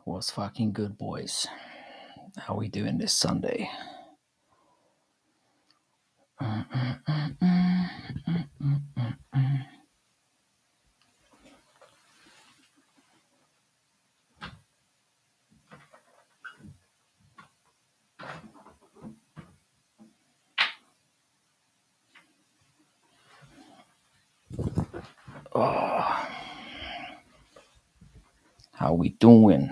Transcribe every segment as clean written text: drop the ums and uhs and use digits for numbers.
What's fucking good, boys? How we doing this Sunday? Oh, how we doing?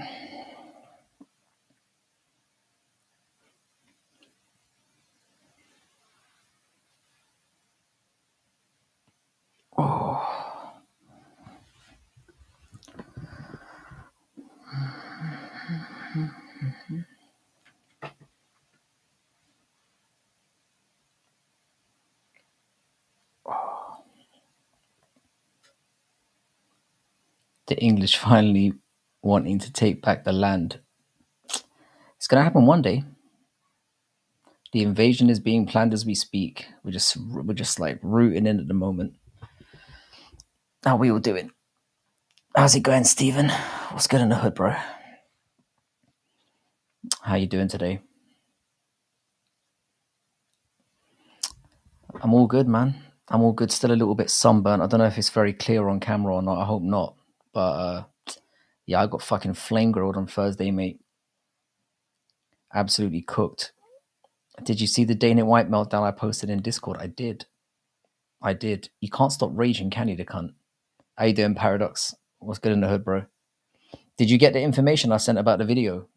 Oh, the English finally wanting to take back the land. It's gonna happen one day. The invasion is being planned as we speak. We're just like rooting in at the moment. How we all doing? How's it going, Stephen? What's good in the hood, bro? How you doing today? I'm all good, man. I'm all good. Still a little bit sunburnt. I don't know if it's very clear on camera or not. I hope not. But yeah, I got fucking flame grilled on Thursday, mate. Absolutely cooked. Did you see the Dana White meltdown I posted in Discord? I did. You can't stop raging, can you, the cunt? How you doing, Paradox? What's good in the hood, bro? Did you get the information I sent about the video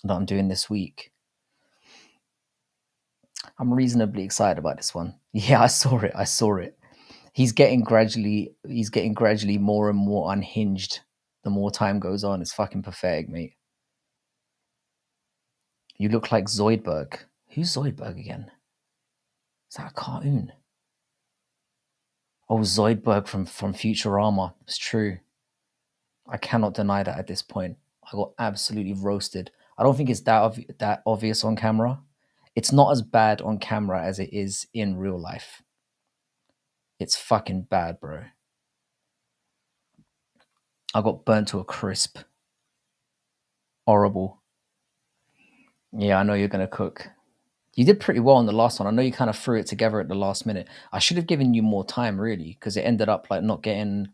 that I'm doing this week? I'm reasonably excited about this one. Yeah, I saw it. He's getting gradually more and more unhinged the more time goes on. It's fucking pathetic, mate. You look like Zoidberg. Who's Zoidberg again? Is that a cartoon? Oh, Zoidberg from Futurama. It's true. I cannot deny that at this point. I got absolutely roasted. I don't think it's that obvious on camera. It's not as bad on camera as it is in real life. It's fucking bad, bro. I got burnt to a crisp. Horrible. Yeah, I know you're going to cook. You did pretty well on the last one. I know you kind of threw it together at the last minute. I should have given you more time, really, because it ended up not getting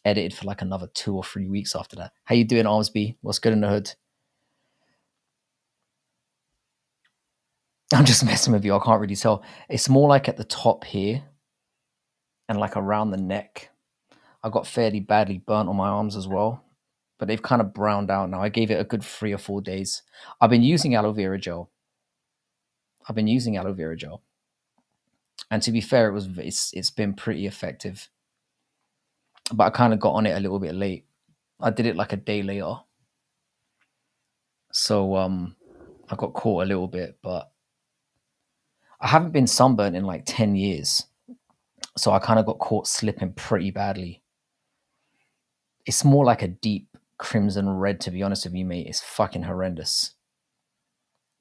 edited for like another 2 or 3 weeks after that. How you doing, Armsby? What's good in the hood? I'm just messing with you. I can't really tell. It's more like at the top here and like around the neck. I got fairly badly burnt on my arms as well, but they've kind of browned out now. I gave it a good 3 or 4 days. I've been using aloe vera gel. And to be fair, it's been pretty effective. But I kind of got on it a little bit late. I did it like a day later. So I got caught a little bit, but I haven't been sunburnt in like 10 years. So I kind of got caught slipping pretty badly. It's more like a deep crimson red, to be honest with you, mate. It's fucking horrendous.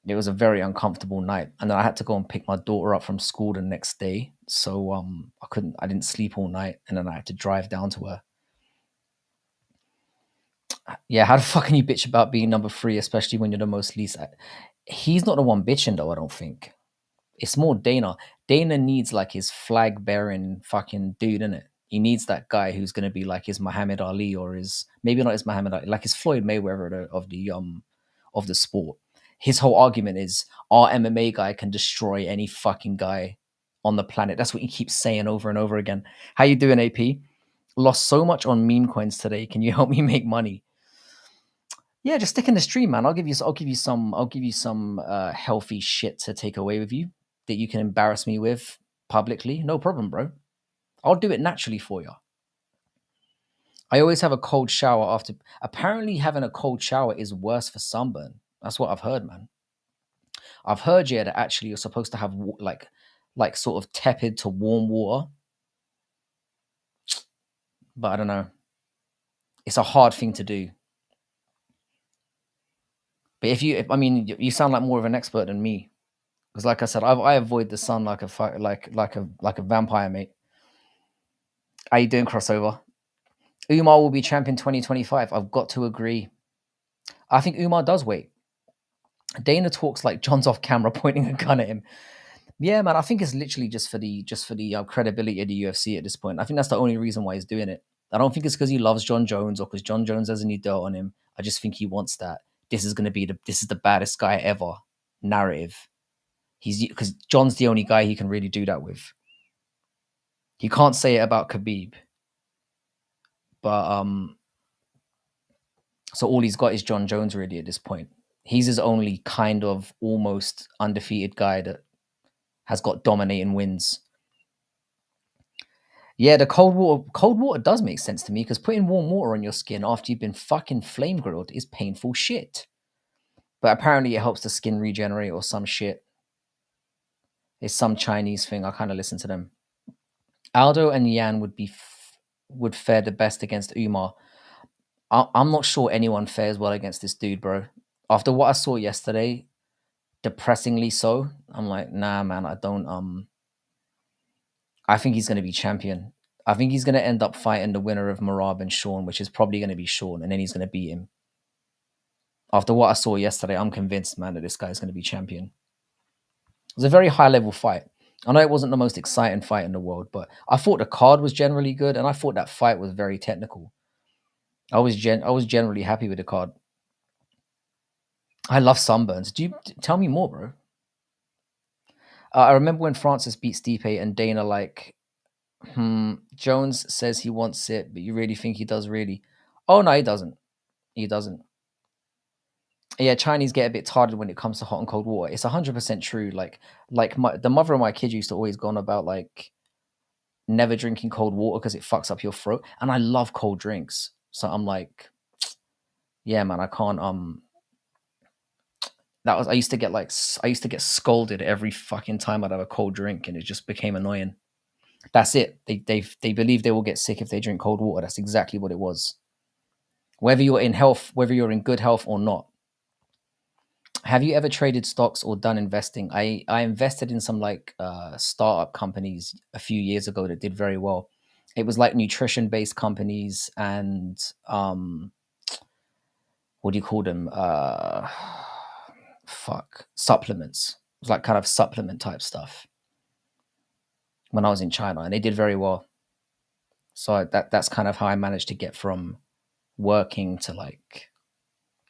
It was a very uncomfortable night. And then I had to go and pick my daughter up from school the next day. So I didn't sleep all night, and then I had to drive down to her. Yeah, how the fuck can you bitch about being number 3, especially when you're the most least? He's not the one bitching though, I don't think. It's more Dana. Dana needs like his flag bearing fucking dude, innit? He needs that guy who's gonna be like his Muhammad Ali or his, maybe not his Muhammad Ali, like his Floyd Mayweather of the sport. His whole argument is our MMA guy can destroy any fucking guy on the planet. That's what he keeps saying over and over again. How you doing, AP? Lost so much on meme coins today. Can you help me make money? Yeah, just stick in the stream, man. I'll give you some healthy shit to take away with you that you can embarrass me with publicly. No problem, bro. I'll do it naturally for you. I always have a cold shower after. Apparently, having a cold shower is worse for sunburn. That's what I've heard, man. I've heard, yeah, that actually you're supposed to have like sort of tepid to warm water, but I don't know. It's a hard thing to do. But you sound like more of an expert than me. Because, like I said, I avoid the sun like a vampire, mate. How you doing, crossover? Umar will be champion 2025. I've got to agree. I think Umar does wait. Dana talks like John's off camera pointing a gun at him. Yeah, man. I think it's literally just for the credibility of the UFC at this point. I think that's the only reason why he's doing it. I don't think it's because he loves John Jones or because John Jones has any dirt on him. I just think he wants that. This is the baddest guy ever narrative. He's because John's the only guy he can really do that with. He can't say it about Khabib, but so all he's got is John Jones really at this point. He's his only kind of almost undefeated guy that has got dominating wins. Yeah, the cold water does make sense to me because putting warm water on your skin after you've been fucking flame grilled is painful shit. But apparently it helps the skin regenerate or some shit. It's some Chinese thing. I kind of listen to them. Aldo and Yan would fare the best against Umar. I'm not sure anyone fares well against this dude, bro. After what I saw yesterday, depressingly so, I'm like, nah, man, I don't. I think he's going to be champion. I think he's going to end up fighting the winner of Marab and Sean, which is probably going to be Sean, and then he's going to beat him. After what I saw yesterday, I'm convinced, man, that this guy is going to be champion. It was a very high-level fight. I know it wasn't the most exciting fight in the world, but I thought the card was generally good, and I thought that fight was very technical. I was generally happy with the card. I love sunburns. Tell me more, bro? I remember when Francis beat Stipe and Dana like, Jones says he wants it, but you really think he does really? Oh, no, he doesn't. He doesn't. Yeah, Chinese get a bit tired when it comes to hot and cold water. It's 100% true. Like the mother of my kids used to always go on about like never drinking cold water because it fucks up your throat. And I love cold drinks. So I'm like, yeah, man, I can't, I used to get scolded every fucking time I'd have a cold drink and it just became annoying. That's it. They believe they will get sick if they drink cold water. That's exactly what it was. Whether you're in good health or not. Have you ever traded stocks or done investing? I invested in some like startup companies a few years ago that did very well. It was like nutrition based companies and what do you call them? Supplements. It was like kind of supplement type stuff when I was in China, and they did very well. So that's kind of how I managed to get from working to like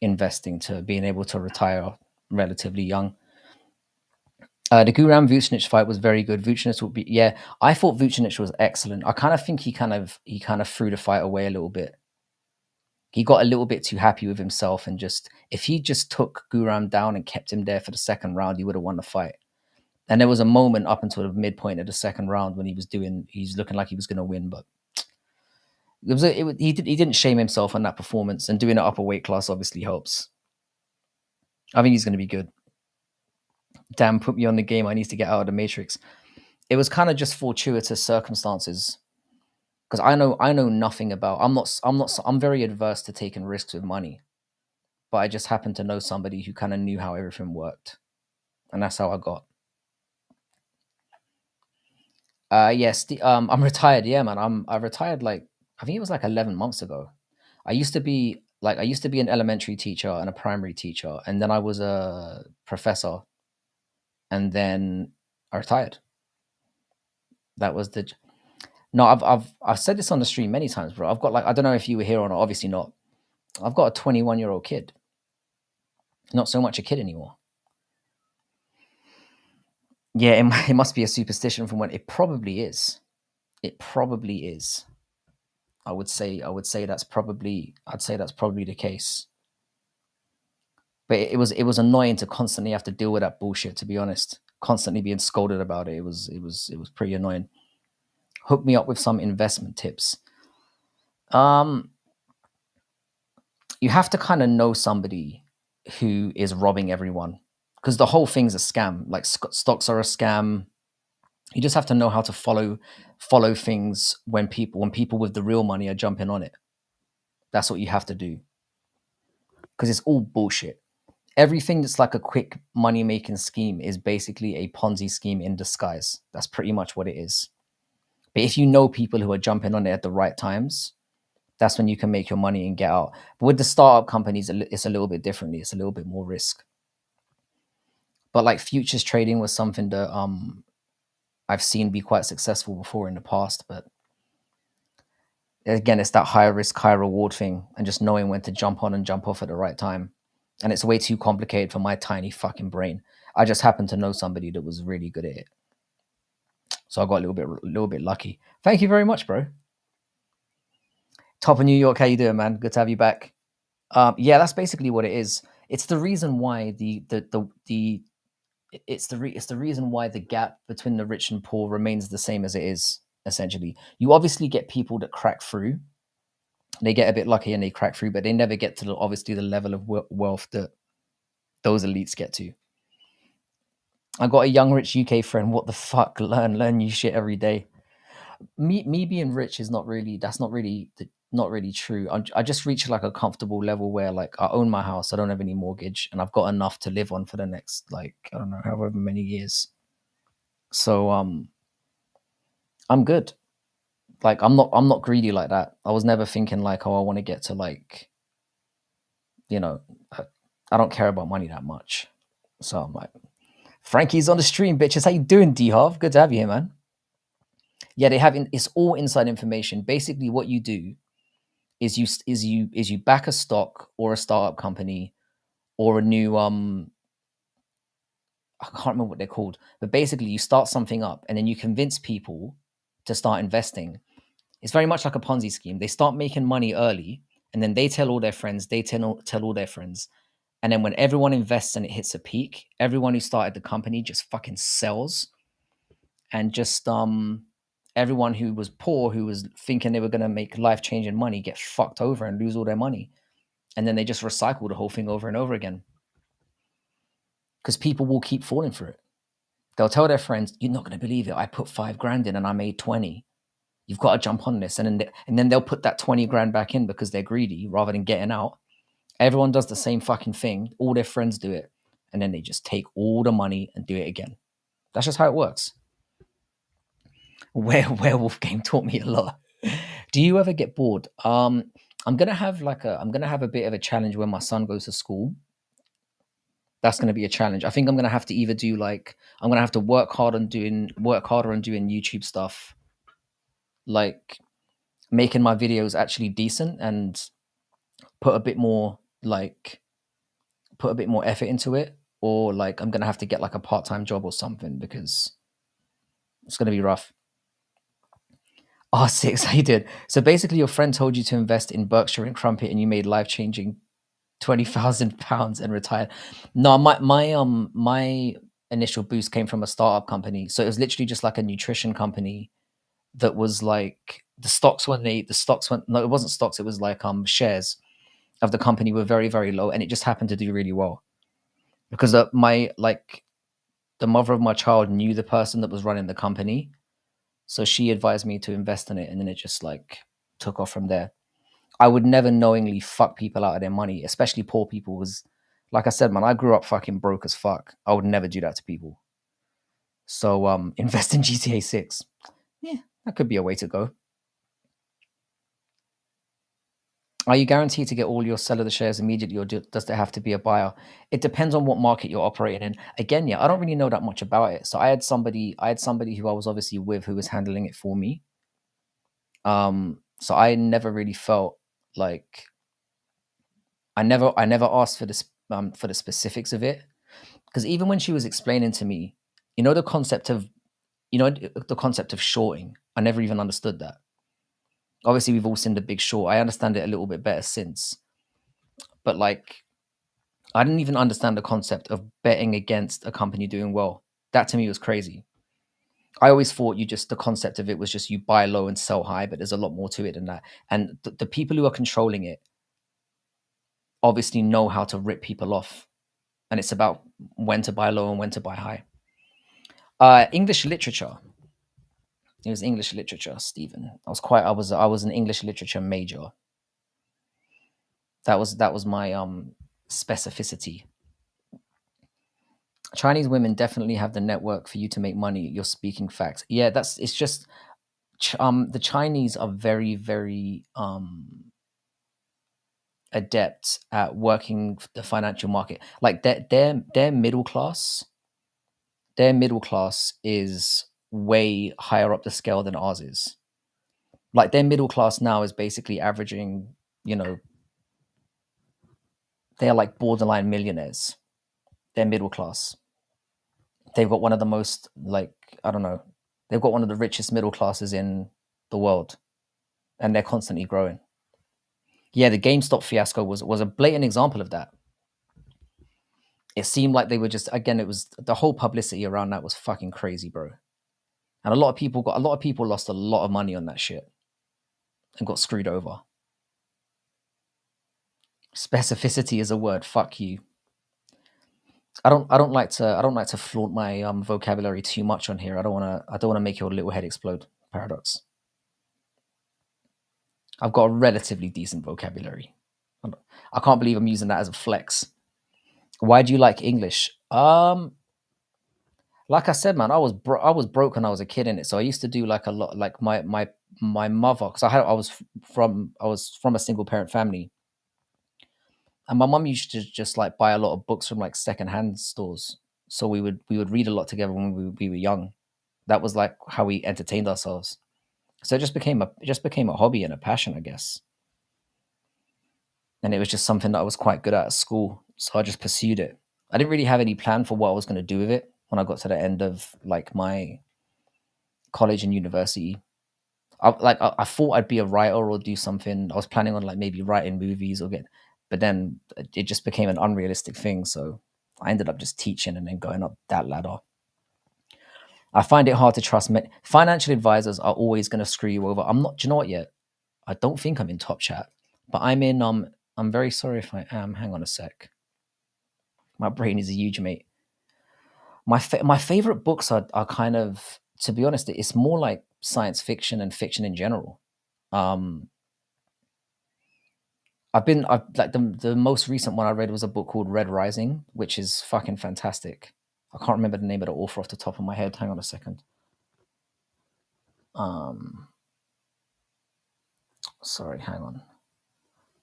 investing to being able to retire relatively young. The Guram Vucinic fight was very good. Vucinic would be, yeah. I thought Vucinic was excellent. I kind of think he kind of threw the fight away a little bit. He got a little bit too happy with himself, and just if he just took Guram down and kept him there for the second round, he would have won the fight. And there was a moment up until the midpoint of the second round when he's looking like he was going to win, but he didn't shame himself on that performance, and doing it up a weight class obviously helps. I think he's going to be good. Damn, put me on the game. I need to get out of the matrix. It was kind of just fortuitous circumstances because I know nothing about. I'm very adverse to taking risks with money, but I just happened to know somebody who kind of knew how everything worked, and that's how I got. Yes, I'm retired. Yeah, man, I retired like I think it was like 11 months ago. I used to be an elementary teacher and a primary teacher, and then I was a professor, and then I retired. That was the no. I've said this on the stream many times, bro. I've got like I don't know if you were here or not. Obviously not. I've got a 21-year-old kid. Not so much a kid anymore. Yeah, it must be a superstition from when it probably is. It probably is. I'd say that's probably the case. But it was annoying to constantly have to deal with that bullshit. To be honest, constantly being scolded about it. It was pretty annoying. Hook me up with some investment tips. You have to kind of know somebody who is robbing everyone because the whole thing's a scam. Like stocks are a scam. You just have to know how to follow things when people with the real money are jumping on it. That's what you have to do because it's all bullshit. Everything that's like a quick money making scheme is basically a Ponzi scheme in disguise. That's pretty much what it is. But if you know people who are jumping on it at the right times, That's when you can make your money and get out. But with the startup companies, it's a little bit differently. It's a little bit more risk. But like futures trading was something that I've seen be quite successful before in the past. But again, it's that high risk, high reward thing, and just knowing when to jump on and jump off at the right time. And it's way too complicated for my tiny fucking brain. I just happened to know somebody that was really good at it, so I got a little bit lucky. Thank you very much, bro. Top of New York, how you doing, man? Good to have you back. Yeah, that's basically what it is. It's the reason why the it's the reason why the gap between the rich and poor remains the same as it is. Essentially, you obviously get people that crack through. They get a bit lucky and they crack through, but they never get to obviously the level of wealth that those elites get to. I got a young rich UK friend. What the fuck? Learn new shit every day. Me being rich is not really. That's not really true. I just reached like a comfortable level where like I own my house. I don't have any mortgage, and I've got enough to live on for the next like I don't know however many years. So I'm good. Like I'm not greedy like that. I was never thinking like, oh, I want to get to like, you know, I don't care about money that much. So I'm like, Frankie's on the stream, bitches. How you doing, D Harv? Good to have you here, man. Yeah, they have. It's all inside information. Basically, what you do is you back a stock or a startup company or a new I can't remember what they're called, but basically you start something up and then you convince people to start investing. It's very much like a Ponzi scheme. They start making money early and then they tell all their friends, they tell all their friends. And then when everyone invests and it hits a peak, everyone who started the company just fucking sells. And just everyone who was poor, who was thinking they were gonna make life-changing money, get fucked over and lose all their money. And then they just recycle the whole thing over and over again. Because people will keep falling for it. They'll tell their friends, "You're not going to believe it. I put 5 grand in and I made 20. You've got to jump on this." And then they'll put that 20 grand back in because they're greedy rather than getting out. Everyone does the same fucking thing. All their friends do it. And then they just take all the money and do it again. That's just how it works. Werewolf game taught me a lot. Do you ever get bored? I'm gonna have a bit of a challenge when my son goes to school. That's going to be a challenge. I think I'm going to have to either do like I'm going to have to work harder on doing YouTube stuff, like making my videos actually decent and put a bit more effort into it, or like I'm going to have to get like a part-time job or something because it's going to be rough. R6, how you did. So basically your friend told you to invest in Berkshire and Crumpet and you made life-changing £20,000 and retired. No, my initial boost came from a startup company. So it was literally just like a nutrition company that was like the stocks went no, it wasn't stocks, it was like shares of the company were very, very low and it just happened to do really well. Because the mother of my child knew the person that was running the company. So she advised me to invest in it and then it just like took off from there. I would never knowingly fuck people out of their money, especially poor people. Was like I said, man, I grew up fucking broke as fuck. I would never do that to people. So invest in GTA 6. Yeah, that could be a way to go. Are you guaranteed to get all your sell of the shares immediately, or does there have to be a buyer? It depends on what market you're operating in. Again, yeah, I don't really know that much about it. So I had somebody who I was obviously with who was handling it for me. So I never really felt like I never asked for the specifics of it, because even when she was explaining to me, the concept of shorting, I never even understood that. Obviously, we've all seen The Big Short. I understand it a little bit better since, but like, I didn't even understand the concept of betting against a company doing well. That to me was crazy. I always thought the concept of it was just you buy low and sell high, but there's a lot more to it than that. And the people who are controlling it obviously know how to rip people off. And it's about when to buy low and when to buy high. English literature. It was English literature, Stephen. I was an English literature major. That was my specificity. Chinese women definitely have the network for you to make money. You're speaking facts. Yeah, it's just The Chinese are very, very adept at working the financial market. Like their middle class, their middle class is way higher up the scale than ours is. Like their middle class now is basically averaging, you know, they are like borderline millionaires. They're middle class. They've got one of the most like, I don't know, they've got one of the richest middle classes in the world, and they're constantly growing. Yeah, the GameStop fiasco was a blatant example of that. It seemed like they were just, again, it was the whole publicity around that was fucking crazy, bro. And a lot of people lost a lot of money on that shit and got screwed over. Specificity is a word. Fuck you. I don't like to flaunt my vocabulary too much on here. I don't wanna make your little head explode. Paradox. I've got a relatively decent vocabulary. I can't believe I'm using that as a flex. Why do you like English? Like I said, man, I was broke when I was a kid in it. So I used to do like a lot, like my mother, because I was from a single parent family, and my mum used to just like buy a lot of books from like secondhand stores. So we would read a lot together when we were young. That was like how we entertained ourselves. So it just became a hobby and a passion, I guess. And it was just something that I was quite good at school. So I just pursued it. I didn't really have any plan for what I was going to do with it when I got to the end of like my college and university. I thought I'd be a writer or do something. I was planning on like maybe writing movies but then it just became an unrealistic thing. So I ended up just teaching and then going up that ladder. I find it hard to trust financial advisors are always going to screw you over. I'm not. Do you know what yet? I don't think I'm in Top Chat, but I'm in. I'm very sorry if I am. Hang on a sec. My brain is a huge mate. My favorite books are kind of, to be honest, it's more like science fiction and fiction in general. Um, I've like the most recent one I read was a book called Red Rising, which is fucking fantastic. I can't remember the name of the author off the top of my head. Hang on a second. Um, Sorry, hang on.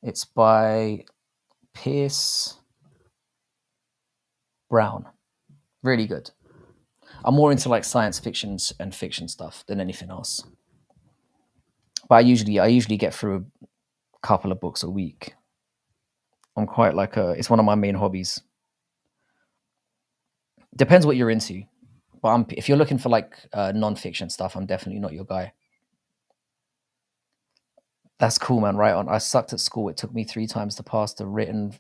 It's by Pierce Brown. Really good. I'm more into like science fictions and fiction stuff than anything else. But I usually get through a couple of books a week. I'm quite like it's one of my main hobbies. Depends what you're into. But if you're looking for like non-fiction stuff, I'm definitely not your guy. That's cool, man. Right on. I sucked at school. It took me 3 times to pass the written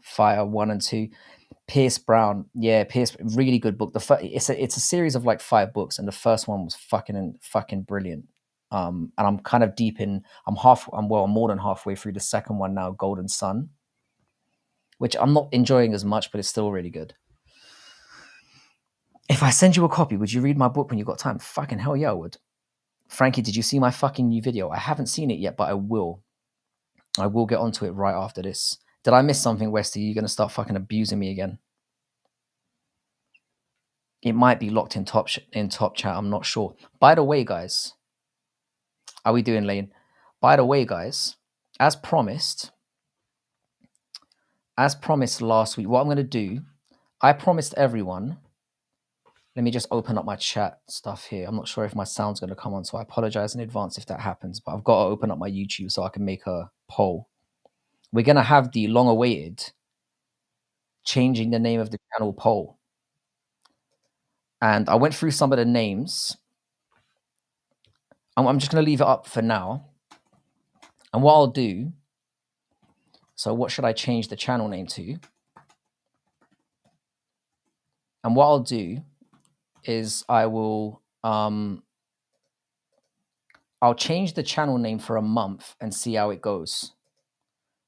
fire 1 and 2. Pierce Brown, yeah, Pierce, really good book. It's a series of like 5 books, and the first one was fucking brilliant. And I'm kind of deep in. I'm more than halfway through the second one now, Golden Sun, which I'm not enjoying as much, but it's still really good. If I send you a copy, would you read my book when you got time? Fucking hell yeah, I would. Frankie, did you see my fucking new video? I haven't seen it yet, but I will. I will get onto it right after this. Did I miss something, Westy? Are you going to start fucking abusing me again? It might be locked in top chat. I'm not sure. By the way, guys, how we doing, Lane? By the way, guys, as promised last week, what I'm going to do, I promised everyone. Let me just open up my chat stuff here. I'm not sure if my sound's going to come on, so I apologize in advance if that happens. But I've got to open up my YouTube so I can make a poll. We're going to have the long-awaited changing the name of the channel poll. And I went through some of the names. I'm just going to leave it up for now. And what I'll do, so what should I change the channel name to? And what I'll do is I'll change the channel name for a month and see how it goes.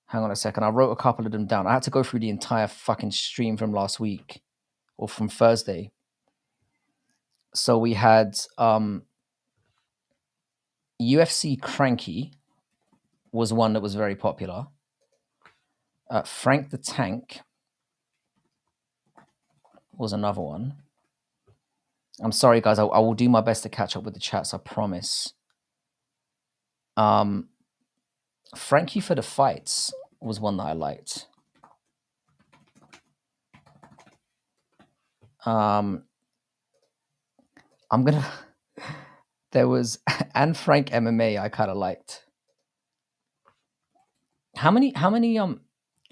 Hang on a second. I wrote a couple of them down. I had to go through the entire fucking stream from last week or from Thursday. So we had UFC Cranky was one that was very popular. Frank the Tank was another one. I'm sorry, guys. I will do my best to catch up with the chats. I promise. Frankie for the fights was one that I liked. I'm gonna. There was and Frank MMA. I kind of liked. How many? How many?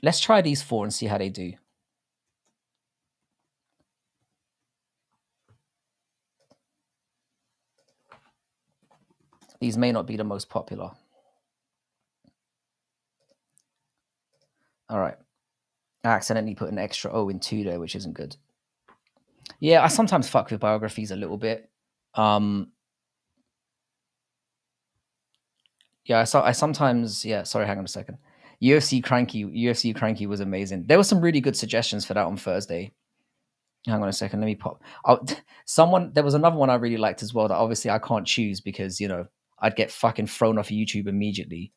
Let's try these 4 and see how they do. These may not be the most popular. All right. I accidentally put an extra O in 2 there, which isn't good. Yeah, I sometimes fuck with biographies a little bit. Yeah, I sometimes, yeah, sorry, hang on a second. UFC Cranky was amazing. There were some really good suggestions for that on Thursday. Hang on a second, let me pop. Oh, there was another one I really liked as well that obviously I can't choose because, I'd get fucking thrown off YouTube immediately.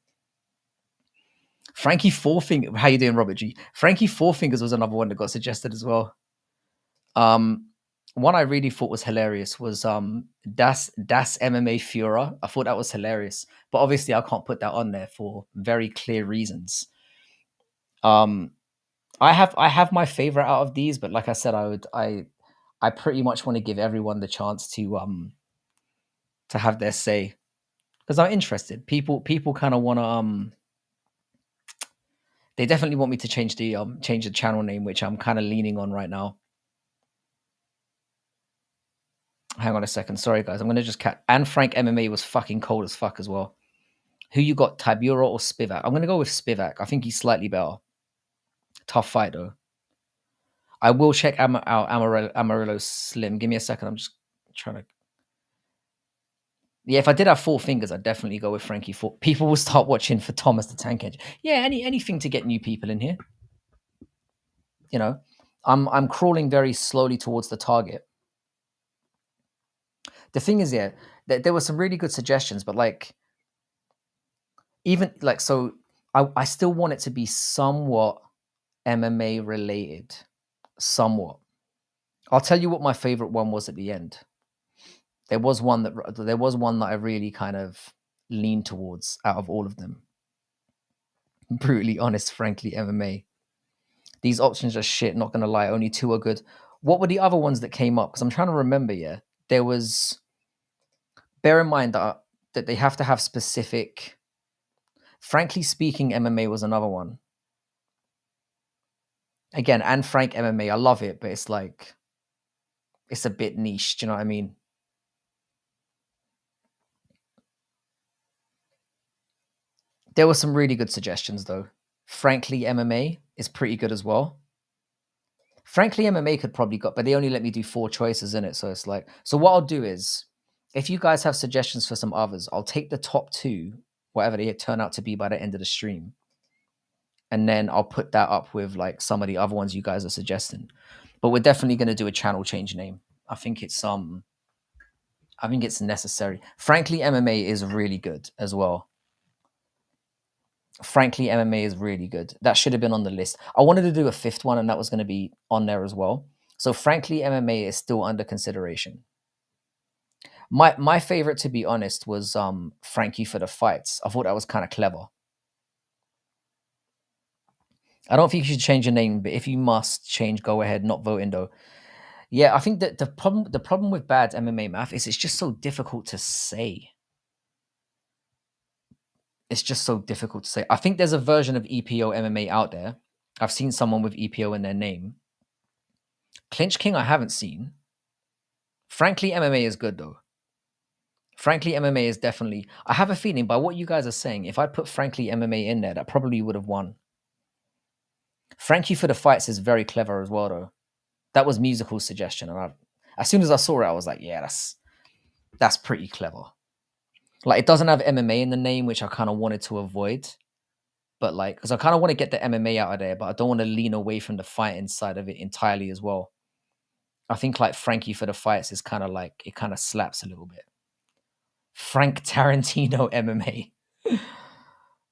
Frankie Fourfinger, how you doing, Robert G? Frankie Fourfingers was another one that got suggested as well. One I really thought was hilarious was Das MMA Führer. I thought that was hilarious, but obviously I can't put that on there for very clear reasons. I have my favorite out of these, but like I said, I pretty much want to give everyone the chance to have their say because I'm interested. People kind of want to they definitely want me to change the channel name, which I'm kind of leaning on right now. Hang on a second. Sorry, guys. I'm going to just and Frank MMA was fucking cold as fuck as well. Who you got, Tabura or Spivak? I'm going to go with Spivak. I think he's slightly better. Tough fight, though. I will check out Amarillo Slim. Give me a second. I'm just trying to... Yeah, if I did have 4 fingers, I'd definitely go with Frankie. People will start watching for Thomas the Tank Engine. Yeah, anything to get new people in here. I'm crawling very slowly towards the target. The thing is, yeah, there were some really good suggestions, but so I still want it to be somewhat MMA related. Somewhat. I'll tell you what my favorite one was at the end. There was one that I really kind of leaned towards out of all of them. Brutally honest, frankly, MMA. These options are shit, not gonna lie. Only 2 are good. What were the other ones that came up? Because I'm trying to remember, yeah. There was... Bear in mind that they have to have specific... Frankly speaking, MMA was another one. Again, and Frank MMA, I love it, but it's like... It's a bit niche, do you know what I mean? There were some really good suggestions, though. Frankly MMA is pretty good as well. Frankly MMA could probably got, but they only let me do 4 choices in it, so it's like... So what I'll do is, if you guys have suggestions for some others, I'll take the top 2, whatever they turn out to be by the end of the stream, and then I'll put that up with like some of the other ones you guys are suggesting. But we're definitely going to do a channel change name. I think it's necessary. Frankly MMA is really good as well. Frankly MMA is really good. That should have been on the list. I wanted to do a 5th one, and that was going to be on there as well. So Frankly MMA is still under consideration. My favorite, to be honest, was Frankie for the fights. I thought that was kind of clever. I don't think you should change your name, but if you must change, go ahead. Not voting though. Yeah, I think that the problem with bad MMA math is it's just so difficult to say. It's just so difficult to say. I think there's a version of EPO MMA out there. I've seen someone with EPO in their name. Clinch King, I haven't seen. Frankly, MMA is good though. Frankly, MMA is definitely... I have a feeling by what you guys are saying, if I put Frankly MMA in there, that probably would have won. Frankie for the fights is very clever as well though. That was Musical's suggestion, and as soon as I saw it, I was like, yeah, that's pretty clever. Like, it doesn't have MMA in the name, which I kind of wanted to avoid. But like, because I kind of want to get the MMA out of there, but I don't want to lean away from the fighting side of it entirely as well. I think like Frankie for the fights is kind of like, it kind of slaps a little bit. Frank Tarantino MMA.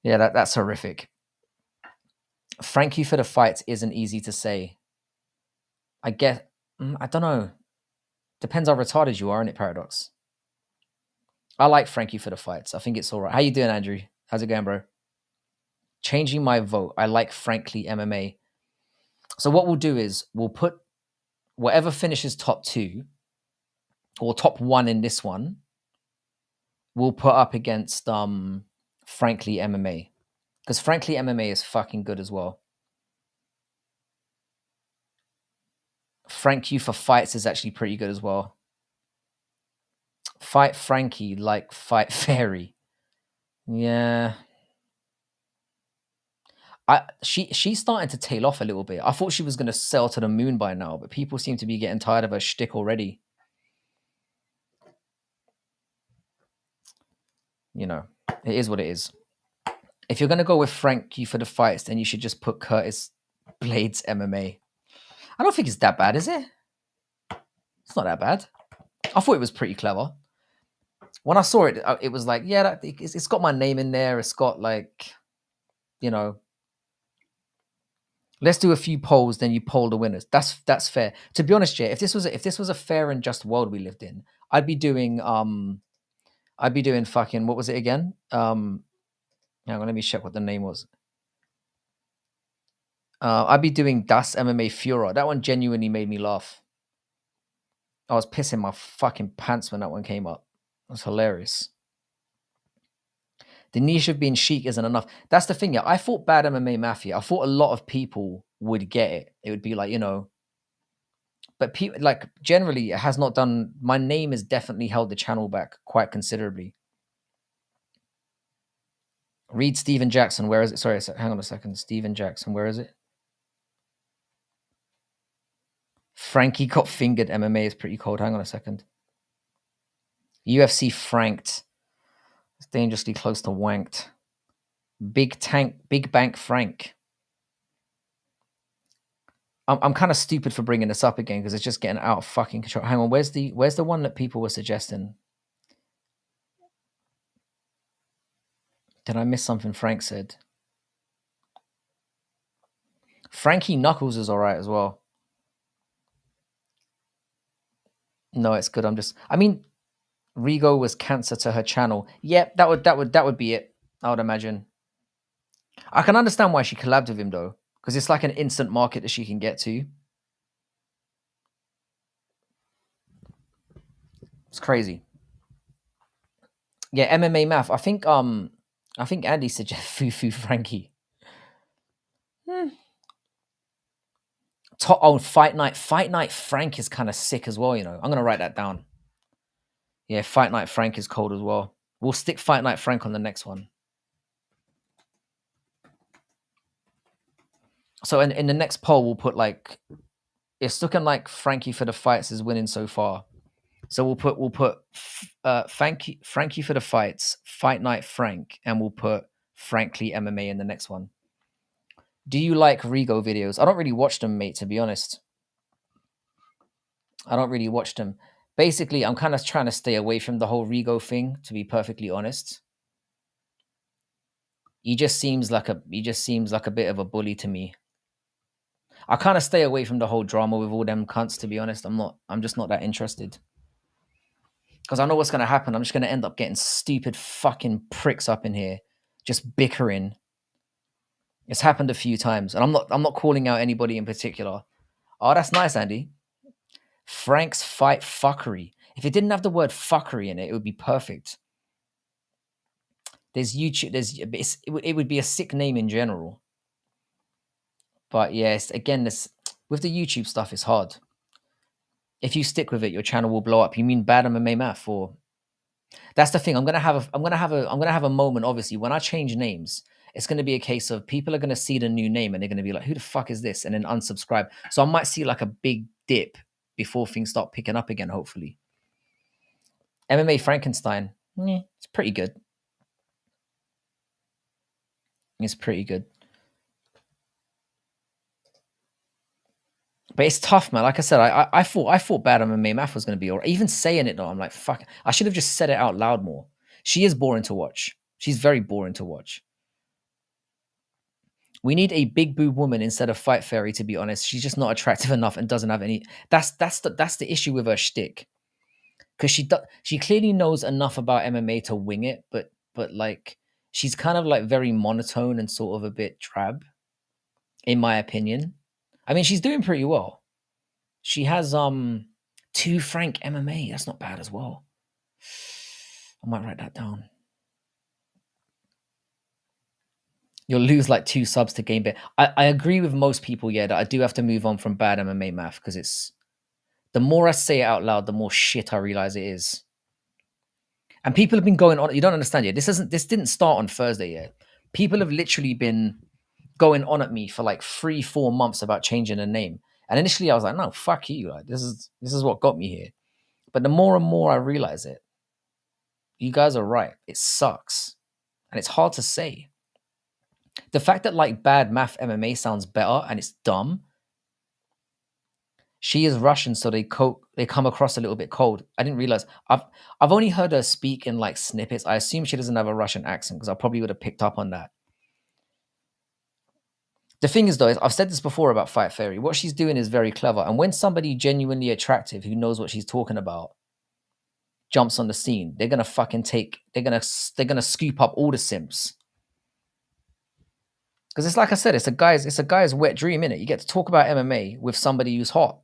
Yeah, that's horrific. Frankie for the fights isn't easy to say. I guess, I don't know. Depends how retarded you are, innit, Paradox? I like Frankie for the fights. I think it's all right. How you doing, Andrew? How's it going, bro? Changing my vote. I like Frankly MMA. So what we'll do is we'll put whatever finishes top 2 or top 1 in this one, we'll put up against Frankly MMA. Because Frankly MMA is fucking good as well. Frank You for Fights is actually pretty good as well. Fight Frankie like Fight Fairy. Yeah. She's starting to tail off a little bit. I thought she was going to sail to the moon by now, but people seem to be getting tired of her shtick already. You know, it is what it is. If you're going to go with Frank You for the Fights, then you should just put Curtis Blades MMA. I don't think it's that bad, is it? It's not that bad. I thought it was pretty clever. When I saw it, it was like, yeah, it's got my name in there. It's got like, you know, let's do a few polls, then you poll the winners. That's fair. To be honest, Jay, if this was a fair and just world we lived in, I'd be doing fucking, what was it again? Hang on, let me check what the name was. I'd be doing Das MMA Führer. That one genuinely made me laugh. I was pissing my fucking pants when that one came up. It was hilarious. The niche of being chic isn't enough. That's the thing, yeah. I thought Bad MMA Mafia, I thought a lot of people would get it. It would be like, you know, but people, like, generally it has not done. My name has definitely held the channel back quite considerably. Read Steven Jackson. Where is it? Sorry, hang on a second. Steven Jackson. Where is it? Frankie got fingered. MMA is pretty cold. Hang on a second. UFC franked. It's dangerously close to wanked. Big Bank Frank. I'm kind of stupid for bringing this up again because it's just getting out of fucking control. Hang on, where's the one that people were suggesting? Did I miss something Frank said? Frankie Knuckles is all right as well. No, it's good. I mean, Rigo was cancer to her channel. Yeah, that would be it. I would imagine. I can understand why she collabed with him though, because it's like an instant market that she can get to. It's crazy. Yeah, MMA math. I think Andy suggests Fufu Frankie. Fight Night Frank is kind of sick as well, you know. I'm gonna write that down. Yeah, Fight Night Frank is cold as well. We'll stick Fight Night Frank on the next one. So in the next poll, we'll put like, it's looking like Frankie for the Fights is winning so far. So we'll put Frankie for the Fights, Fight Night Frank, and we'll put Frankly MMA in the next one. Do you like Rigo videos? I don't really watch them, mate, to be honest. I don't really watch them. Basically, I'm kind of trying to stay away from the whole Rigo thing, to be perfectly honest. He just seems like a bit of a bully to me. I kind of stay away from the whole drama with all them cunts, to be honest. I'm just not that interested. Because I know what's gonna happen. I'm just gonna end up getting stupid fucking pricks up in here, just bickering. It's happened a few times, and I'm not calling out anybody in particular. Oh, that's nice, Andy. Frank's Fight Fuckery. If it didn't have the word fuckery in it, it would be perfect. There's YouTube. It would be a sick name in general. But yes, again, this with the YouTube stuff, it's hard. If you stick with it, your channel will blow up. You mean Bad MMA Math, or that's the thing. I'm gonna have a moment. Obviously, when I change names, it's gonna be a case of people are gonna see the new name and they're gonna be like, "Who the fuck is this?" and then unsubscribe. So I might see like a big dip before things start picking up again. Hopefully, MMA Frankenstein. It's pretty good. It's pretty good. But it's tough, man. Like I said, I thought Bad MMA Math was going to be alright. Even saying it though, I'm like, fuck. I should have just said it out loud more. She is boring to watch. She's very boring to watch. We need a big boob woman instead of Fight Fairy. To be honest, she's just not attractive enough and doesn't have any. That's the issue with her shtick. because she clearly knows enough about MMA to wing it, but like she's kind of like very monotone and sort of a bit drab, in my opinion. I mean, she's doing pretty well. She has 2 Frank MMA. That's not bad as well. I might write that down. You'll lose like 2 subs to gain bit. I agree with most people, yeah, that I do have to move on from bad MMA math because it's the more I say it out loud, the more shit I realize it is. And people have been going on. You don't understand yet. This didn't start on Thursday yet. People have literally been going on at me for like 3-4 months about changing the name. And initially I was like, no, fuck you. Like this is what got me here. But the more and more I realize it, you guys are right. It sucks. And it's hard to say. The fact that like bad math MMA sounds better and it's dumb. She is Russian, so they come across a little bit cold. I didn't realize. I've only heard her speak in like snippets. I assume she doesn't have a Russian accent because I probably would have picked up on that. The thing is, though, I've said this before about Fight Fairy. What she's doing is very clever. And when somebody genuinely attractive who knows what she's talking about jumps on the scene, they're gonna fucking they're gonna scoop up all the simps. Because it's like I said, it's a guy's wet dream, innit? You get to talk about MMA with somebody who's hot.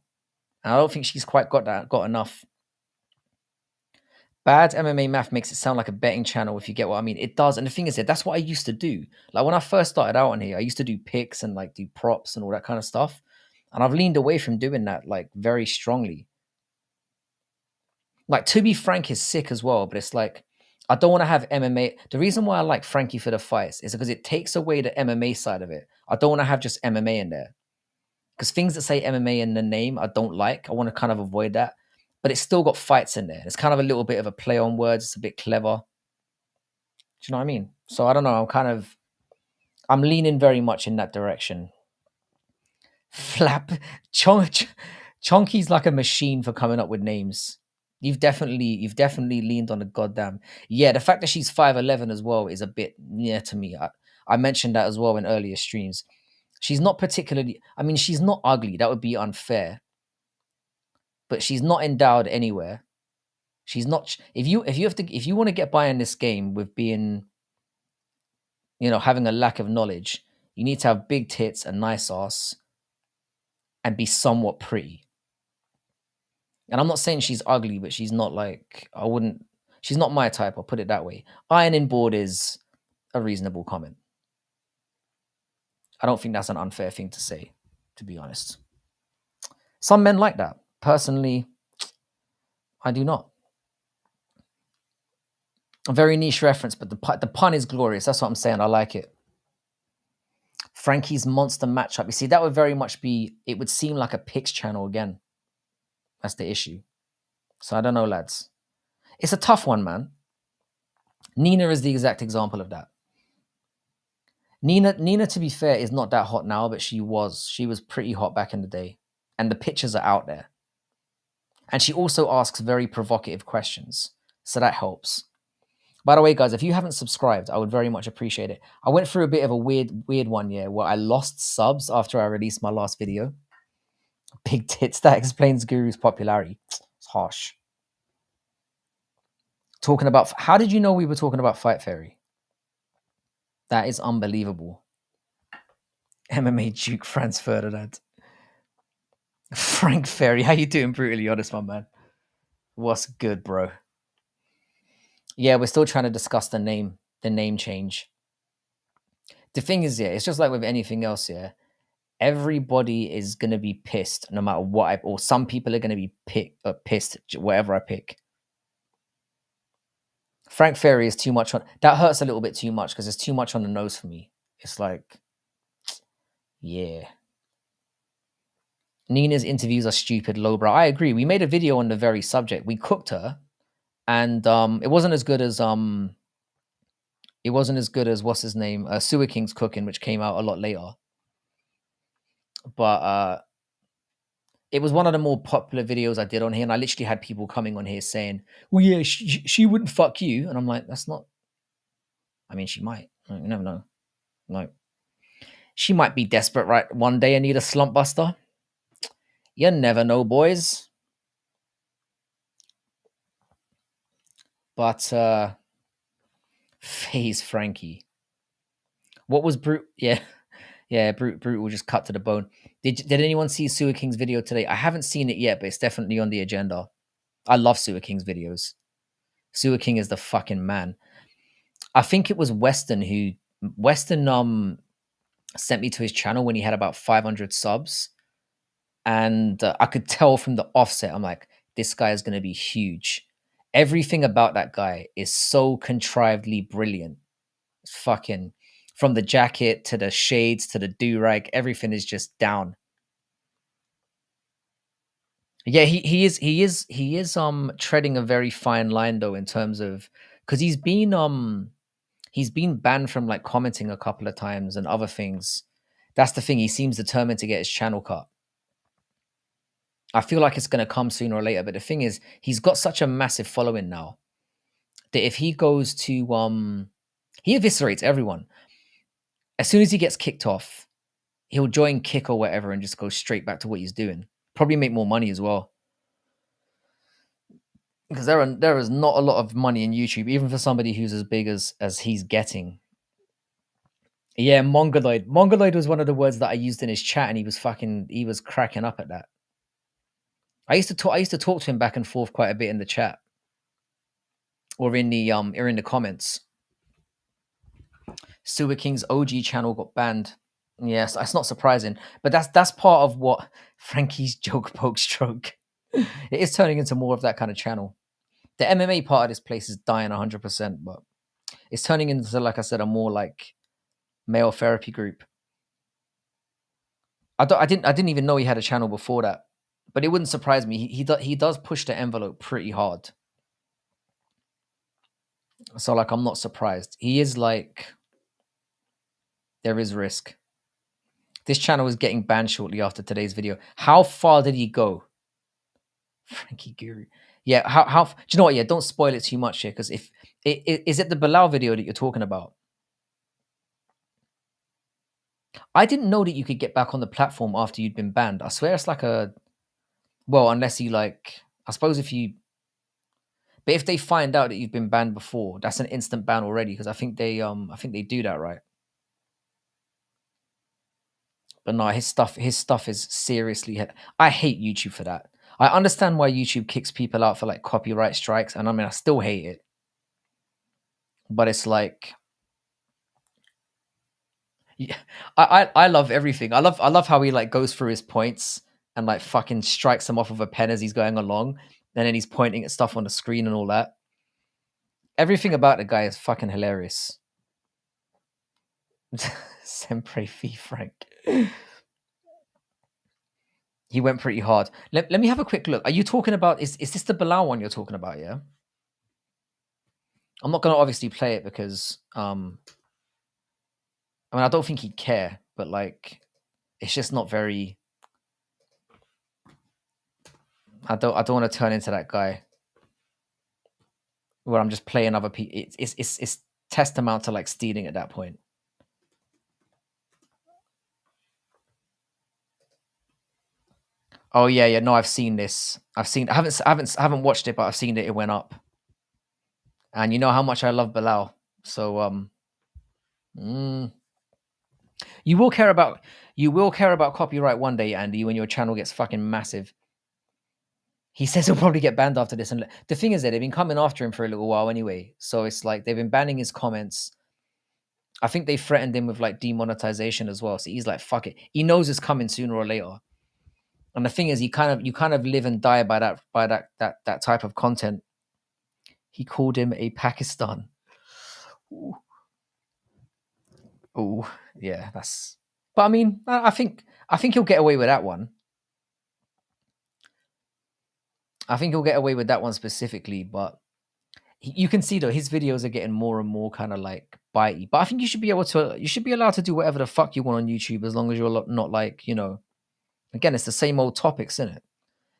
And I don't think she's quite got enough. Bad MMA math makes it sound like a betting channel, if you get what I mean. It does. And the thing is, that's what I used to do. Like when I first started out on here, I used to do picks and like do props and all that kind of stuff. And I've leaned away from doing that like very strongly. Like To Be Frank is sick as well, but it's like I don't want to have MMA. The reason why I like Frankie for the fights is because it takes away the MMA side of it. I don't want to have just MMA in there. Because things that say MMA in the name, I don't like. I want to kind of avoid that. But it's still got fights in there. It's kind of a little bit of a play on words. It's a bit clever. Do you know what I mean? So I don't know. I'm leaning very much in that direction. Flap. Chonky's like a machine for coming up with names. You've definitely leaned on the goddamn. Yeah, the fact that she's 5'11" as well is a bit near to me. I mentioned that as well in earlier streams. She's not particularly, I mean, she's not ugly. That would be unfair. But she's not endowed anywhere. She's not, if you want to get by in this game with being, having a lack of knowledge, you need to have big tits, a nice ass, and be somewhat pretty. And I'm not saying she's ugly, but she's not like, she's not my type, I'll put it that way. Ironing board is a reasonable comment. I don't think that's an unfair thing to say, to be honest. Some men like that. Personally, I do not. A very niche reference, but the pun is glorious. That's what I'm saying. I like it. Frankie's monster matchup. You see, that would very much be, it would seem like a picks channel again. That's the issue. So I don't know, lads. It's a tough one, man. Nina is the exact example of that. Nina, to be fair, is not that hot now, but she was pretty hot back in the day. And the pictures are out there. And she also asks very provocative questions. So that helps. By the way, guys, if you haven't subscribed, I would very much appreciate it. I went through a bit of a weird one, yeah, where I lost subs after I released my last video. Big tits, that explains Guru's popularity. It's harsh. Talking about, how did you know we were talking about Fight Fairy? That is unbelievable. MMA Duke Franz Ferdinand. Frank Ferry, how you doing? Brutally honest, my man. What's good, bro? Yeah, we're still trying to discuss the name change. The thing is, yeah, it's just like with anything else, yeah. Everybody is gonna be pissed no matter what, or some people are gonna be pissed whatever I pick. Frank Ferry is too much on. That hurts a little bit too much because it's too much on the nose for me. It's like, yeah. Nina's interviews are stupid, lowbrow. I agree. We made a video on the very subject. We cooked her, and it wasn't as good as what's his name, SuKing's cooking, which came out a lot later. But it was one of the more popular videos I did on here, and I literally had people coming on here saying, "Well, yeah, she wouldn't fuck you," and I'm like, "That's not." I mean, she might. You never know. No, she might be desperate right one day and need a slump buster. You never know, boys. But FaZe Frankie. What was Brute? Yeah, yeah, Brute will just cut to the bone. Did anyone see SuKing's video today? I haven't seen it yet, but it's definitely on the agenda. I love SuKing's videos. SuKing is the fucking man. I think it was Weston sent me to his channel when he had about 500 subs, and I could tell from the offset. I'm like, this guy is going to be huge. Everything about that guy is so contrivedly brilliant. It's fucking, from the jacket to the shades to the do-rag, everything is just down. Yeah, he is treading a very fine line though, in terms of, because he's been banned from like commenting a couple of times and other things. That's the thing. He seems determined to get his channel cut. I feel like it's going to come sooner or later. But the thing is, he's got such a massive following now that if he goes to he eviscerates everyone. As soon as he gets kicked off, he'll join Kick or whatever and just go straight back to what he's doing. Probably make more money as well. Because there is not a lot of money in YouTube, even for somebody who's as big as he's getting. Yeah, Mongoloid. Mongoloid was one of the words that I used in his chat, and he was cracking up at that. I used to talk to him back and forth quite a bit in the chat, or in the comments. SuKing's OG channel got banned. Yes, that's not surprising, but that's part of what Frankie's joke poke stroke. It is turning into more of that kind of channel. The MMA part of this place is dying 100%, but it's turning into, like I said, a more like male therapy group. I didn't even know he had a channel before that, but it wouldn't surprise me. He does push the envelope pretty hard. So like, I'm not surprised. He is like, there is risk. This channel is getting banned shortly after today's video. How far did he go? Frankie Guru. Yeah, how do you know what? Yeah, don't spoil it too much here, because if is it the Bilal video that you're talking about? I didn't know that you could get back on the platform after you'd been banned. I swear it's like a, well, unless you like, I suppose if you, but if they find out that you've been banned before, that's an instant ban already, because I think they do that, right? But no, his stuff is seriously. I hate YouTube for that. I understand why YouTube kicks people out for like copyright strikes, and I mean, I still hate it. But it's like, yeah, I love everything. I love how he like goes through his points and like fucking strikes them off with a pen as he's going along, and then he's pointing at stuff on the screen and all that. Everything about the guy is fucking hilarious. Sempre Fee Frank. He went pretty hard. Let me have a quick look. Are you talking about, is this the Bilal one you're talking about, yeah? I'm not gonna obviously play it because I mean, I don't think he'd care, but like, it's just not very, I don't want to turn into that guy where I'm just playing other people. It's tantamount to like stealing at that point. Oh yeah, no, I've seen this. I haven't watched it, but I've seen it. It went up, and you know how much I love Bilal. So mm, you will care about copyright one day, Andy, when your channel gets fucking massive. He says he'll probably get banned after this, and the thing is that they've been coming after him for a little while anyway. So it's like they've been banning his comments. I think they threatened him with like demonetization as well. So he's like, fuck it. He knows it's coming sooner or later. And the thing is, you kind of live and die by that type of content. He called him a Pakistan. Ooh. Ooh, yeah, that's. But I mean, I think he'll get away with that one. I think he'll get away with that one specifically. But you can see though, his videos are getting more and more kind of like bitey. But I think you should be allowed to do whatever the fuck you want on YouTube, as long as you're not like, you know. Again, it's the same old topics, isn't it?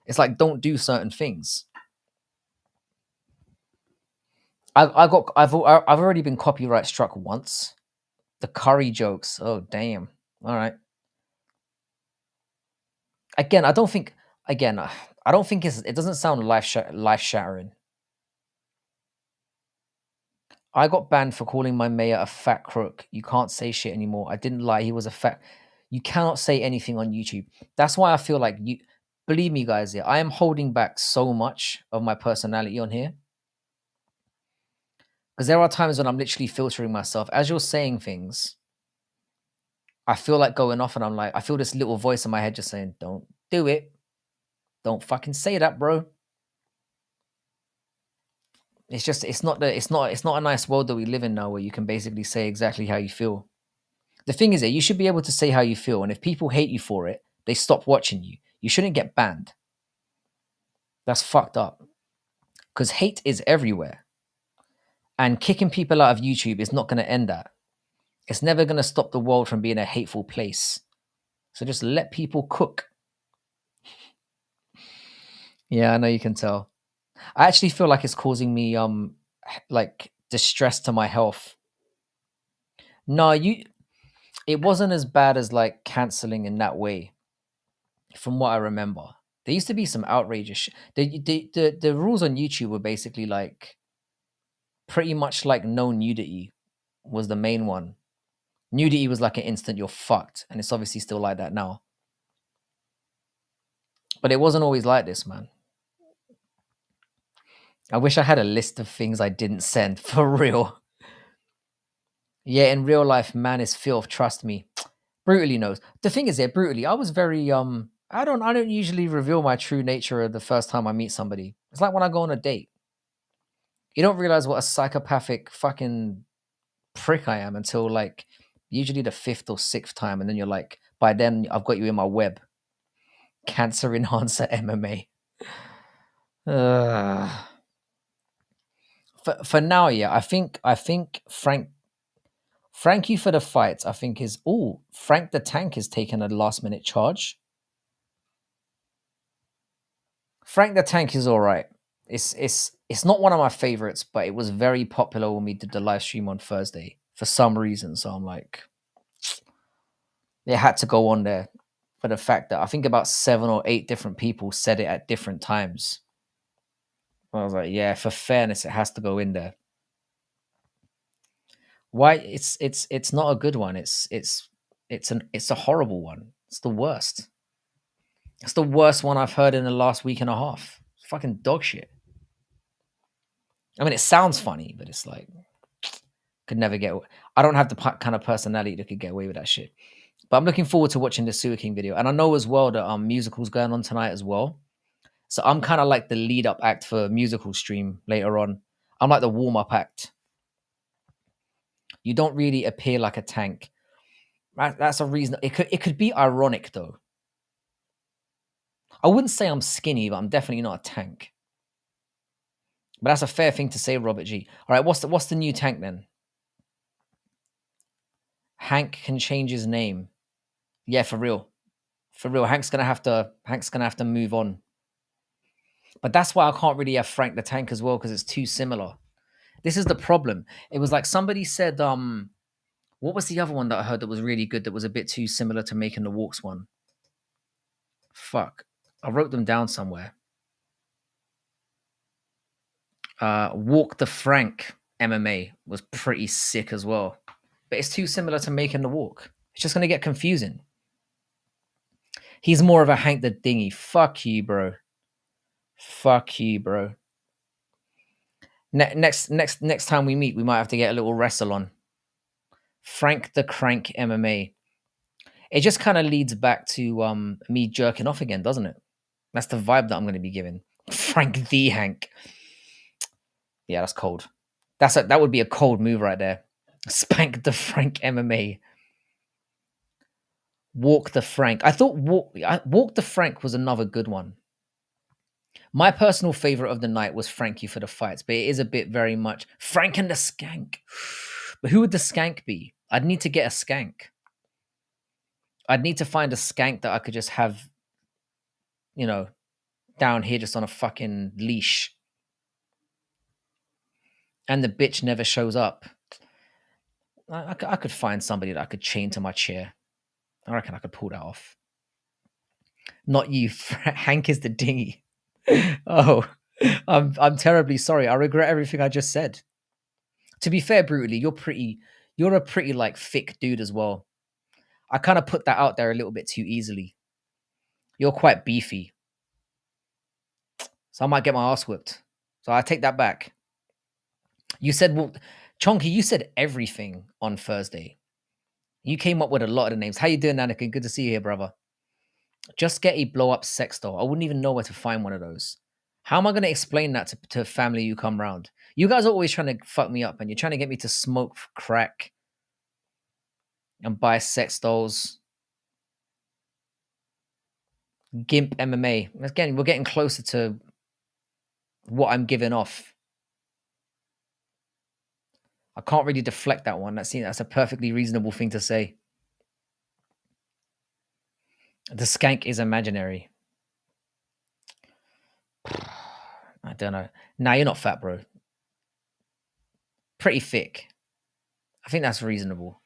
It's like, don't do certain things. I've already been copyright struck once. The curry jokes. Oh damn. All right. Again, I don't think. Again, I don't think it doesn't sound life shattering. I got banned for calling my mayor a fat crook. You can't say shit anymore. I didn't lie. He was a fat. You cannot say anything on YouTube. That's why I feel like you. Believe me, guys. Yeah, I am holding back so much of my personality on here because there are times when I'm literally filtering myself. As you're saying things, I feel like going off, and I'm like, I feel this little voice in my head just saying, "Don't do it. Don't fucking say that, bro." It's just, it's not a nice world that we live in now, where you can basically say exactly how you feel. The thing is that you should be able to say how you feel, and if people hate you for it, they stop watching you. You shouldn't get banned. That's fucked up. Because hate is everywhere. And kicking people out of YouTube is not going to end that. It's never going to stop the world from being a hateful place. So just let people cook. Yeah, I know you can tell. I actually feel like it's causing me like distress to my health. No, it wasn't as bad as like canceling in that way, from what I remember. There used to be some outrageous shit. The rules on YouTube were basically like pretty much like no nudity was the main one. Nudity was like an instant you're fucked, and it's obviously still like that now. But it wasn't always like this, man. I wish I had a list of things I didn't send for real. Yeah, in real life, man is filth. Trust me. Brutally knows. The thing is, brutally. I was very I don't usually reveal my true nature the first time I meet somebody. It's like when I go on a date. You don't realize what a psychopathic fucking prick I am until like usually the fifth or sixth time, and then you're like, by then I've got you in my web. Cancer enhancer MMA. Uh, for now, yeah, I think Frankie for the fights. I think is Frank the Tank is taking a last minute charge. Frank the Tank is all right. It's not one of my favorites, but it was very popular when we did the live stream on Thursday for some reason. So I'm like, it had to go on there for the fact that I think about 7 or 8 different people said it at different times. I was like, yeah, for fairness, it has to go in there. Why? It's not a good one. It's a horrible one. It's the worst. It's the worst one I've heard in the last week and a half. It's fucking dog shit. I mean, it sounds funny, but it's like could never get. I don't have the kind of personality that could get away with that shit. But I'm looking forward to watching the SuKing video, and I know as well that musicals going on tonight as well. So I'm kind of like the lead up act for musical stream later on. I'm like the warm up act. You don't really appear like a tank. That's a reason. It could be ironic though. I wouldn't say I'm skinny, but I'm definitely not a tank. But that's a fair thing to say, Robert G. All right, what's the new tank then? Hank can change his name. Yeah, for real. For real. Hank's gonna have to move on. But that's why I can't really have Frank the Tank as well, because it's too similar. This is the problem. It was like somebody said, what was the other one that I heard that was really good that was a bit too similar to Making the Walks one? Fuck. I wrote them down somewhere. Walk the Frank MMA was pretty sick as well. But it's too similar to Making the Walk. It's just going to get confusing. He's more of a Hank the Dingy. Fuck you, bro. Fuck you, bro. Next time we meet, we might have to get a little wrestle on. Frank the Crank MMA. It just kind of leads back to me jerking off again, doesn't it? That's the vibe that I'm going to be giving. Frank the Hank. Yeah, that's cold. That would be a cold move right there. Spank the Frank MMA. Walk the Frank. I thought Walk the Frank was another good one. My personal favorite of the night was Frankie for the fights, but it is a bit very much Frank and the Skank. But who would the Skank be? I'd need to get a Skank. I'd need to find a Skank that I could just have, down here just on a fucking leash. And the bitch never shows up. I could find somebody that I could chain to my chair. I reckon I could pull that off. Not you. Hank is the dinghy. Oh, I'm terribly sorry. I regret everything I just said. To be fair, brutally, you're a pretty like thick dude as well. I kind of put that out there a little bit too easily. You're quite beefy. So I might get my ass whipped. So I take that back. You said, well, Chonky, you said everything on Thursday. You came up with a lot of the names. How you doing, Anakin? Good to see you here, brother. Just get a blow up sex doll. I wouldn't even know where to find one of those. How am I going to explain that to family you come round? You guys are always trying to fuck me up and you're trying to get me to smoke crack and buy sex dolls. Gimp MMA. Again, we're getting closer to what I'm giving off. I can't really deflect that one. That's a perfectly reasonable thing to say. The skank is imaginary. I don't know. Nah, you're not fat, bro. Pretty thick. I think that's reasonable.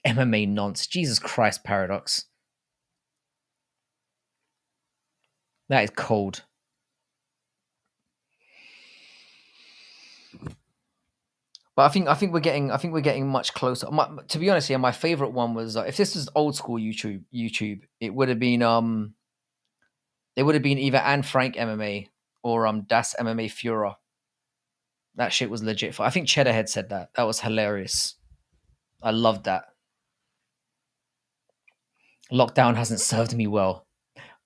MMA nonce. Jesus Christ, Paradox. That is cold. But I think we're getting much closer. To be honest, yeah, my favorite one was if this was old school YouTube, it would have been either Anne Frank MMA or Das MMA Führer. That shit was legit. I think Cheddarhead said that. That was hilarious. I loved that. Lockdown hasn't served me well,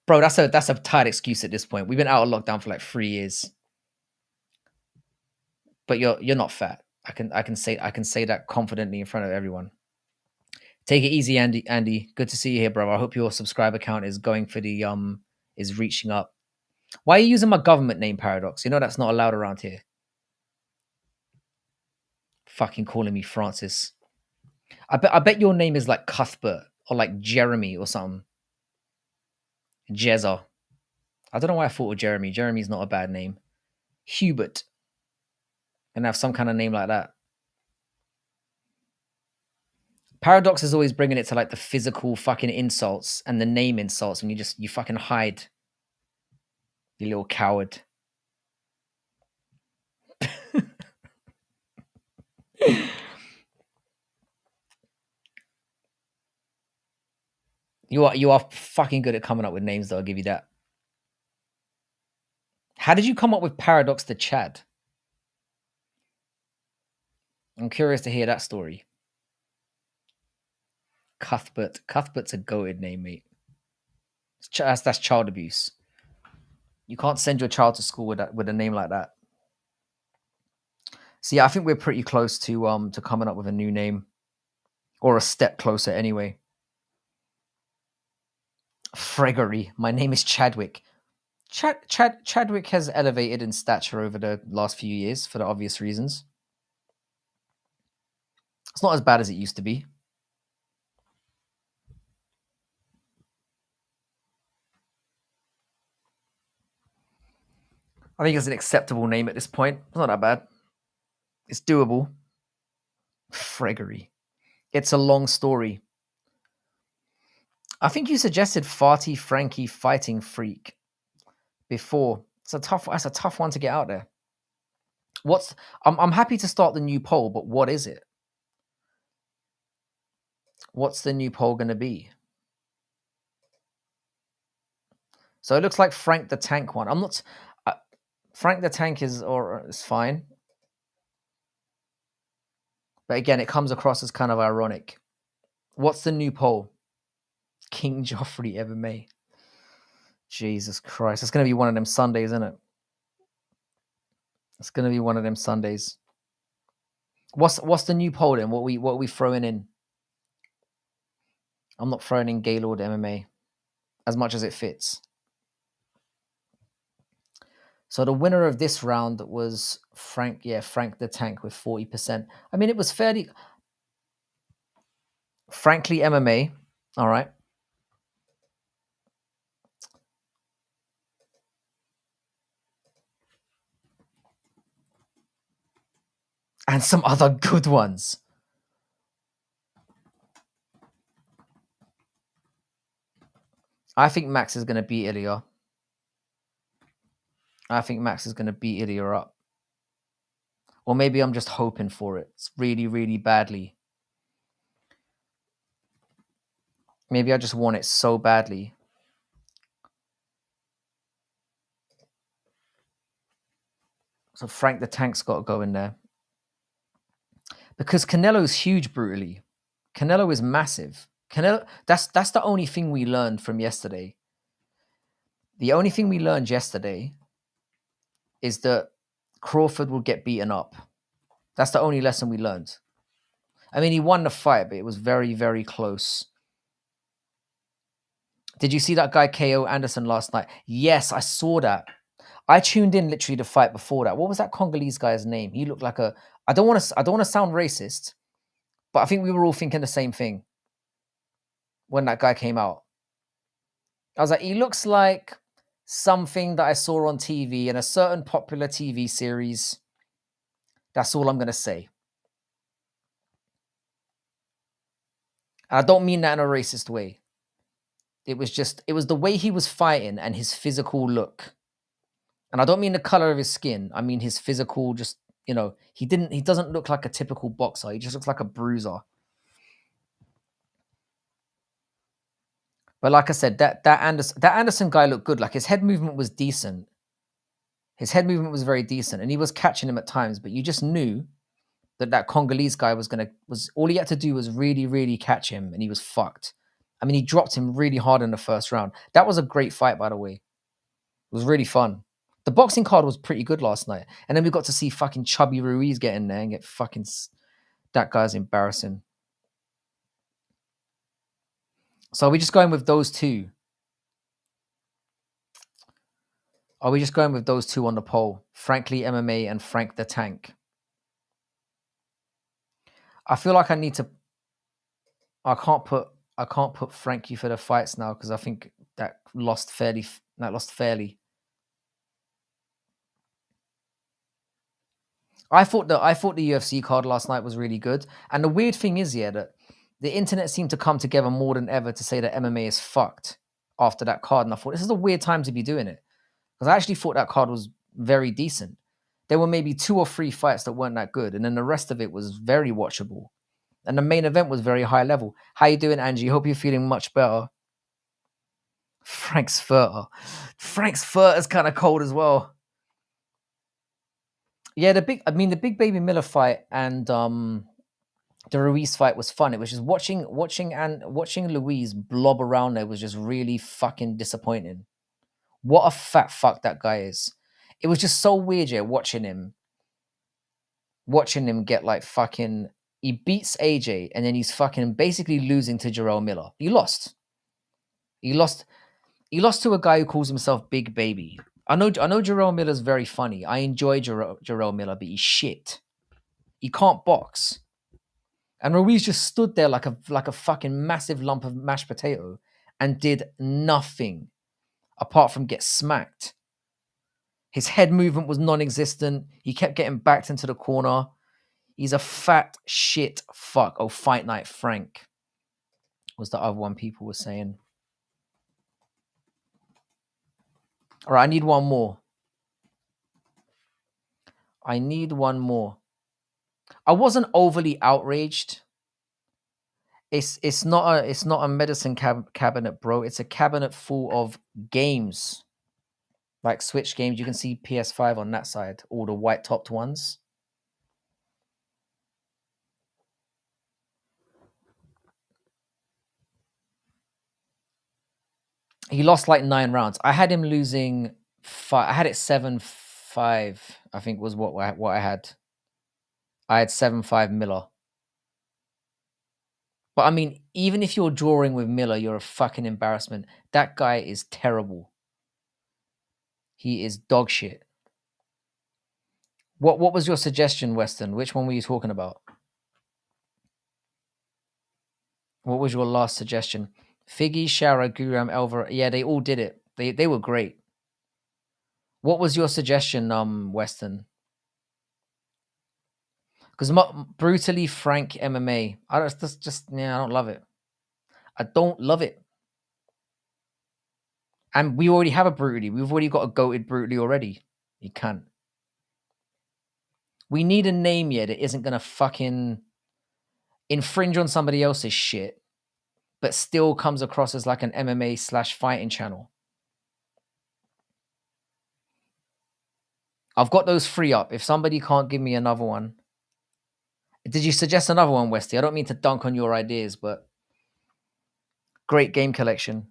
bro. That's a tight excuse at this point. We've been out of lockdown for like 3 years. But you're not fat. I can say that confidently in front of everyone. Take it easy, Andy. Andy, good to see you here, bro. I hope your subscriber count is going for the is reaching up. Why are you using my government name, Paradox? You know that's not allowed around here. Fucking calling me Francis. I bet your name is like Cuthbert or like Jeremy or something. Jezza. I don't know why I thought of Jeremy. Jeremy's not a bad name. Hubert. And have some kind of name like that. Paradox is always bringing it to like the physical fucking insults and the name insults, and you fucking hide. You little coward. You are fucking good at coming up with names, though. I'll give you that. How did you come up with Paradox the Chad? I'm curious to hear that story. Cuthbert. Cuthbert's a goated name, mate. That's child abuse. You can't send your child to school with a name like that. So yeah, I think we're pretty close to coming up with a new name, or a step closer anyway. Fregery. My name is Chadwick. Chadwick has elevated in stature over the last few years for the obvious reasons. It's not as bad as it used to be. I think it's an acceptable name at this point. It's not that bad. It's doable. Fregery. It's a long story. I think you suggested Farty Frankie Fighting Freak before. That's a tough one to get out there. I'm happy to start the new poll, but what is it? What's the new poll going to be? So it looks like Frank the Tank one. I'm not. Frank the Tank is fine, but again, it comes across as kind of ironic. What's the new poll? King Joffrey MMA. Jesus Christ, it's going to be one of them Sundays, isn't it? It's going to be one of them Sundays. What's the new poll then? What are we throwing in? I'm not throwing in Gaylord MMA as much as it fits. So the winner of this round was Frank the Tank with 40%. I mean, it was fairly frankly MMA. All right. And some other good ones. I think Max is going to beat Ilya. I think Max is going to beat Ilya up. Or maybe I'm just hoping for it. It's really, really badly. Maybe I just want it so badly. So Frank the Tank's got to go in there. Because Canelo's huge brutally. Canelo is massive. Canelo, that's the only thing we learned from yesterday. The only thing we learned yesterday is that Crawford will get beaten up. That's the only lesson we learned. I mean, he won the fight, but it was very, very close. Did you see that guy KO Anderson last night? Yes, I saw that. I tuned in literally the fight before that. What was that Congolese guy's name? He looked like a. I don't want to sound racist, but I think we were all thinking the same thing when that guy came out. I was like, he looks like something that I saw on TV in a certain popular TV series. That's all I'm gonna say. And I don't mean that in a racist way. It was the way he was fighting and his physical look. And I don't mean the color of his skin. I mean his physical, just, he doesn't look like a typical boxer. He just looks like a bruiser. But like I said, that Anderson guy looked good. Like his head movement was decent. His head movement was very decent, and he was catching him at times. But you just knew that Congolese guy was all he had to do was really, really catch him, and he was fucked. I mean, he dropped him really hard in the first round. That was a great fight, by the way. It was really fun. The boxing card was pretty good last night, and then we got to see fucking Chubby Ruiz get in there and get fucking. That guy's embarrassing. So are we just going with those two? Are we just going with those two on the poll? Frankly MMA and Frank the Tank. I feel like I need to. I can't put Frankie for the fights now because I think that lost fairly. I thought the UFC card last night was really good, and the weird thing is, that the internet seemed to come together more than ever to say that MMA is fucked after that card, and I thought this is a weird time to be doing it because I actually thought that card was very decent. There were maybe 2 or 3 fights that weren't that good, and then the rest of it was very watchable. And the main event was very high level. How you doing, Angie? Hope you're feeling much better. Frank's Furter is kind of cold as well. Yeah, the big Baby Miller fight and the Ruiz fight was fun. It was just watching Louise blob around there was just really fucking disappointing. What a fat fuck that guy is. It was just so weird, watching him get like fucking. He beats AJ and then he's fucking basically losing to Jarrell Miller. He lost to a guy who calls himself Big Baby. I know Jarrell Miller's very funny. I enjoy Jarrell Miller, but he's shit. He can't box. And Ruiz just stood there like a fucking massive lump of mashed potato and did nothing apart from get smacked. His head movement was non-existent. He kept getting backed into the corner. He's a fat shit fuck. Oh, Fight Night Frank was the other one people were saying. All right, I need one more. I wasn't overly outraged. It's not a medicine cabinet, bro. It's a cabinet full of games, like Switch games. You can see PS5 on that side, all the white topped ones. He lost like 9 rounds. I had him losing 5. I had it 7-5. I think was what I had. I had 7-5 Miller. But I mean, even if you're drawing with Miller, you're a fucking embarrassment. That guy is terrible. He is dog shit. What was your suggestion, Weston? Which one were you talking about? What was your last suggestion? Figgy, Shara, Guram, Elver. Yeah, they all did it. They were great. What was your suggestion, Weston? Because brutally frank MMA. I don't love it. I don't love it. And we already have a brutally. We've already got a goated brutally already. You can't. We need a name yet that isn't gonna fucking infringe on somebody else's shit, but still comes across as like an MMA/fighting channel. I've got those 3 up. If somebody can't give me another one. Did you suggest another one, Westy? I don't mean to dunk on your ideas, but great game collection.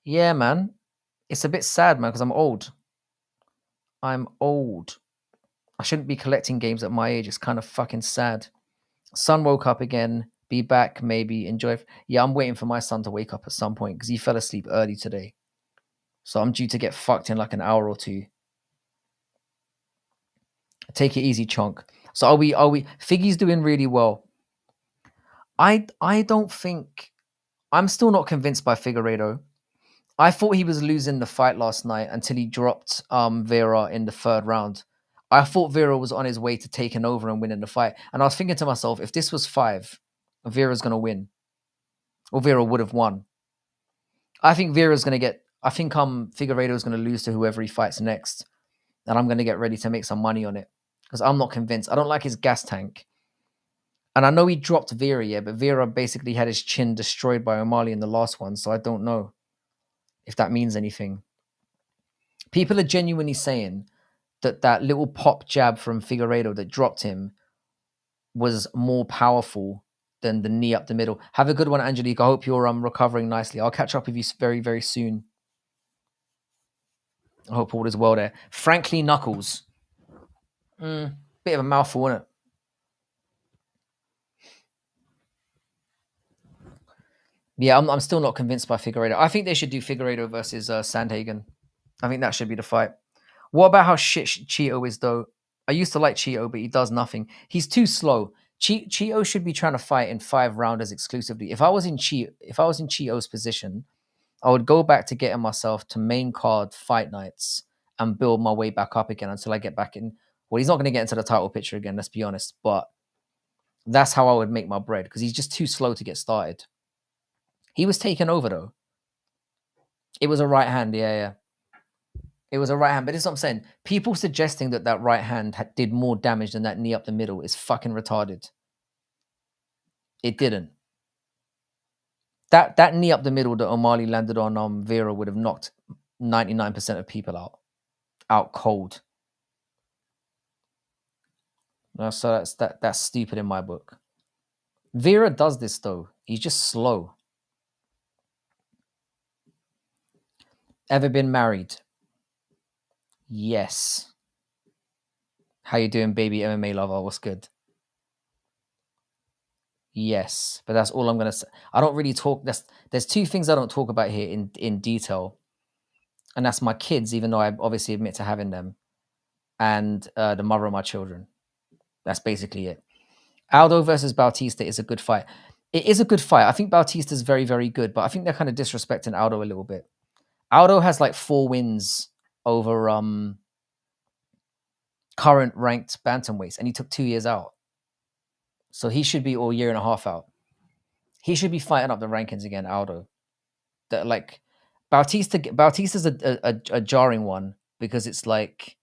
Yeah, man. It's a bit sad, man, because I'm old. I'm old. I shouldn't be collecting games at my age. It's kind of fucking sad. Son woke up again. Be back, maybe. Enjoy. Yeah, I'm waiting for my son to wake up at some point because he fell asleep early today. So I'm due to get fucked in like an hour or 2. Take it easy, chunk. So are we? Figgy's doing really well. I don't think. I'm still not convinced by Figueiredo. I thought he was losing the fight last night until he dropped Vera in the 3rd round. I thought Vera was on his way to taking over and winning the fight. And I was thinking to myself, if this was 5, Vera's going to win. Or Vera would have won. I think Vera's going to get... I think Figueiredo's going to lose to whoever he fights next. And I'm going to get ready to make some money on it. Because I'm not convinced. I don't like his gas tank. And I know he dropped Vera, yeah, but Vera basically had his chin destroyed by O'Malley in the last one. So I don't know if that means anything. People are genuinely saying that little pop jab from Figueiredo that dropped him was more powerful than the knee up the middle. Have a good one, Angelique. I hope you're recovering nicely. I'll catch up with you very, very soon. I hope all is well there. Frankly, Knuckles. Bit of a mouthful, isn't it? Yeah, I'm still not convinced by Figueiredo. I think they should do Figueiredo versus Sandhagen. I think that should be the fight. What about how shit Cheeto is, though? I used to like Cheeto, but he does nothing. He's too slow. Cheeto should be trying to fight in 5 rounders exclusively. If I was in Cheeto's position, I would go back to getting myself to main card fight nights and build my way back up again until I get back in. Well, he's not going to get into the title picture again, let's be honest. But that's how I would make my bread because he's just too slow to get started. He was taken over, though. It was a right hand, yeah. It was a right hand, but this is what I'm saying. People suggesting that right hand did more damage than that knee up the middle is fucking retarded. It didn't. That knee up the middle that O'Malley landed on Vera would have knocked 99% of people out cold. So that's stupid in my book. Vera does this though. He's just slow. Ever been married? Yes. How you doing, baby MMA lover? What's good? Yes, but that's all I'm gonna say. I don't really talk. There's 2 things I don't talk about here in detail, and that's my kids, even though I obviously admit to having them, and the mother of my children. That's basically it. Aldo versus Bautista is a good fight. It is a good fight. I think Bautista's very, very good, but I think they're kind of disrespecting Aldo a little bit. Aldo has like 4 wins over current ranked bantamweights, and he took 2 years out. So he should be all year and a half out. He should be fighting up the rankings again, Aldo. That like Bautista's a jarring one because it's like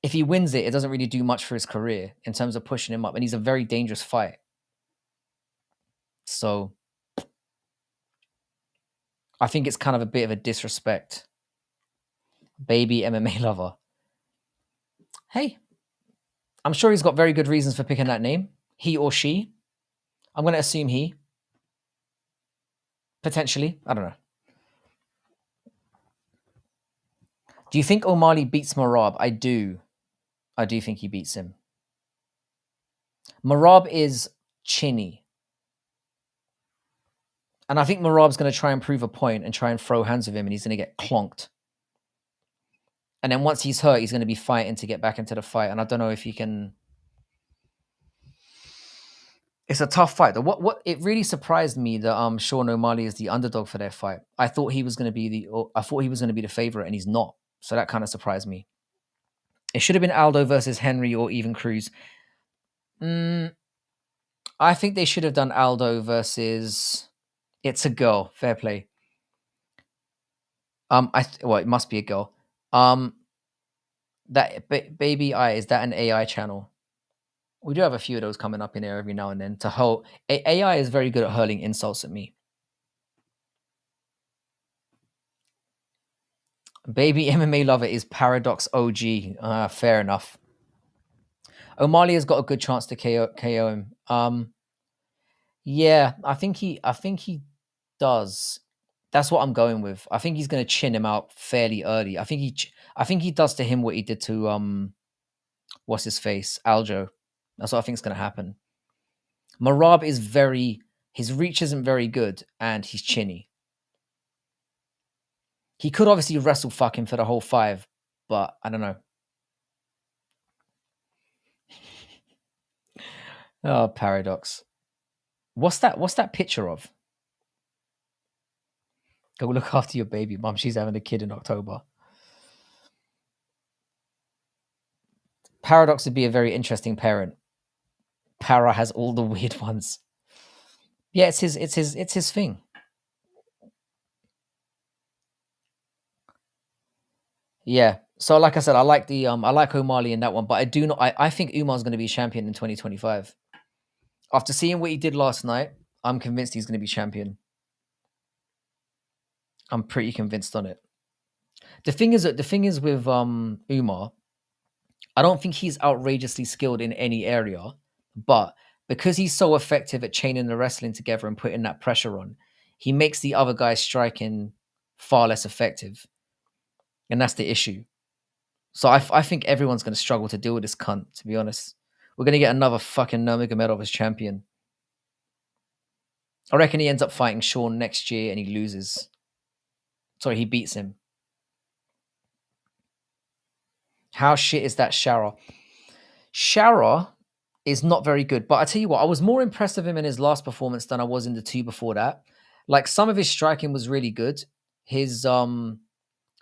if he wins it, it doesn't really do much for his career in terms of pushing him up, and he's a very dangerous fight. So I think it's kind of a bit of a disrespect. Baby MMA lover. Hey, I'm sure he's got very good reasons for picking that name. He or she. I'm going to assume he. Potentially. I don't know. Do you think O'Malley beats Marab? I do. I do think he beats him. Marab is chinny. And I think Marab's going to try and prove a point and try and throw hands with him, and he's going to get clonked. And then once he's hurt, he's going to be fighting to get back into the fight. And I don't know if he can... It's a tough fight. What it really surprised me that Sean O'Malley is the underdog for their fight. I thought he was going to be the favorite, and he's not. So that kind of surprised me. It should have been Aldo versus Henry or even Cruz. I think they should have done Aldo versus... It's a girl. Fair play. It must be a girl. That Baby Eye, is that an AI channel? We do have a few of those coming up in here every now and then. To hurl AI is very good at hurling insults at me. Baby MMA lover is Paradox OG. Fair enough. O'Malley has got a good chance to KO him. Yeah, I think he does. That's what I'm going with. I think he's going to chin him out fairly early. I think he does to him what he did to what's his face, Aljo. That's what I think is going to happen. Marab is his reach isn't very good, and he's chinny. He could obviously wrestle fuck him for the whole 5, but I don't know. Oh, Paradox. What's that picture of? Go look after your baby mum. She's having a kid in October. Paradox would be a very interesting parent. Para has all the weird ones. Yeah, it's his thing. Yeah. So like I said, I like O'Malley in that one, but I think Umar's gonna be champion in 2025. After seeing what he did last night, I'm convinced he's gonna be champion. I'm pretty convinced on it. The thing is with Umar, I don't think he's outrageously skilled in any area, but because he's so effective at chaining the wrestling together and putting that pressure on, he makes the other guys striking far less effective, and that's the issue. So I think everyone's going to struggle to deal with this cunt. To be honest, we're going to get another fucking Nurmagomedov as champion. I reckon he ends up fighting Sean next year and he loses. Sorry, he beats him. How shit is that Shara? Shara is not very good, but I tell you what, I was more impressed with him in his last performance than I was in the 2 before that. Like some of his striking was really good. His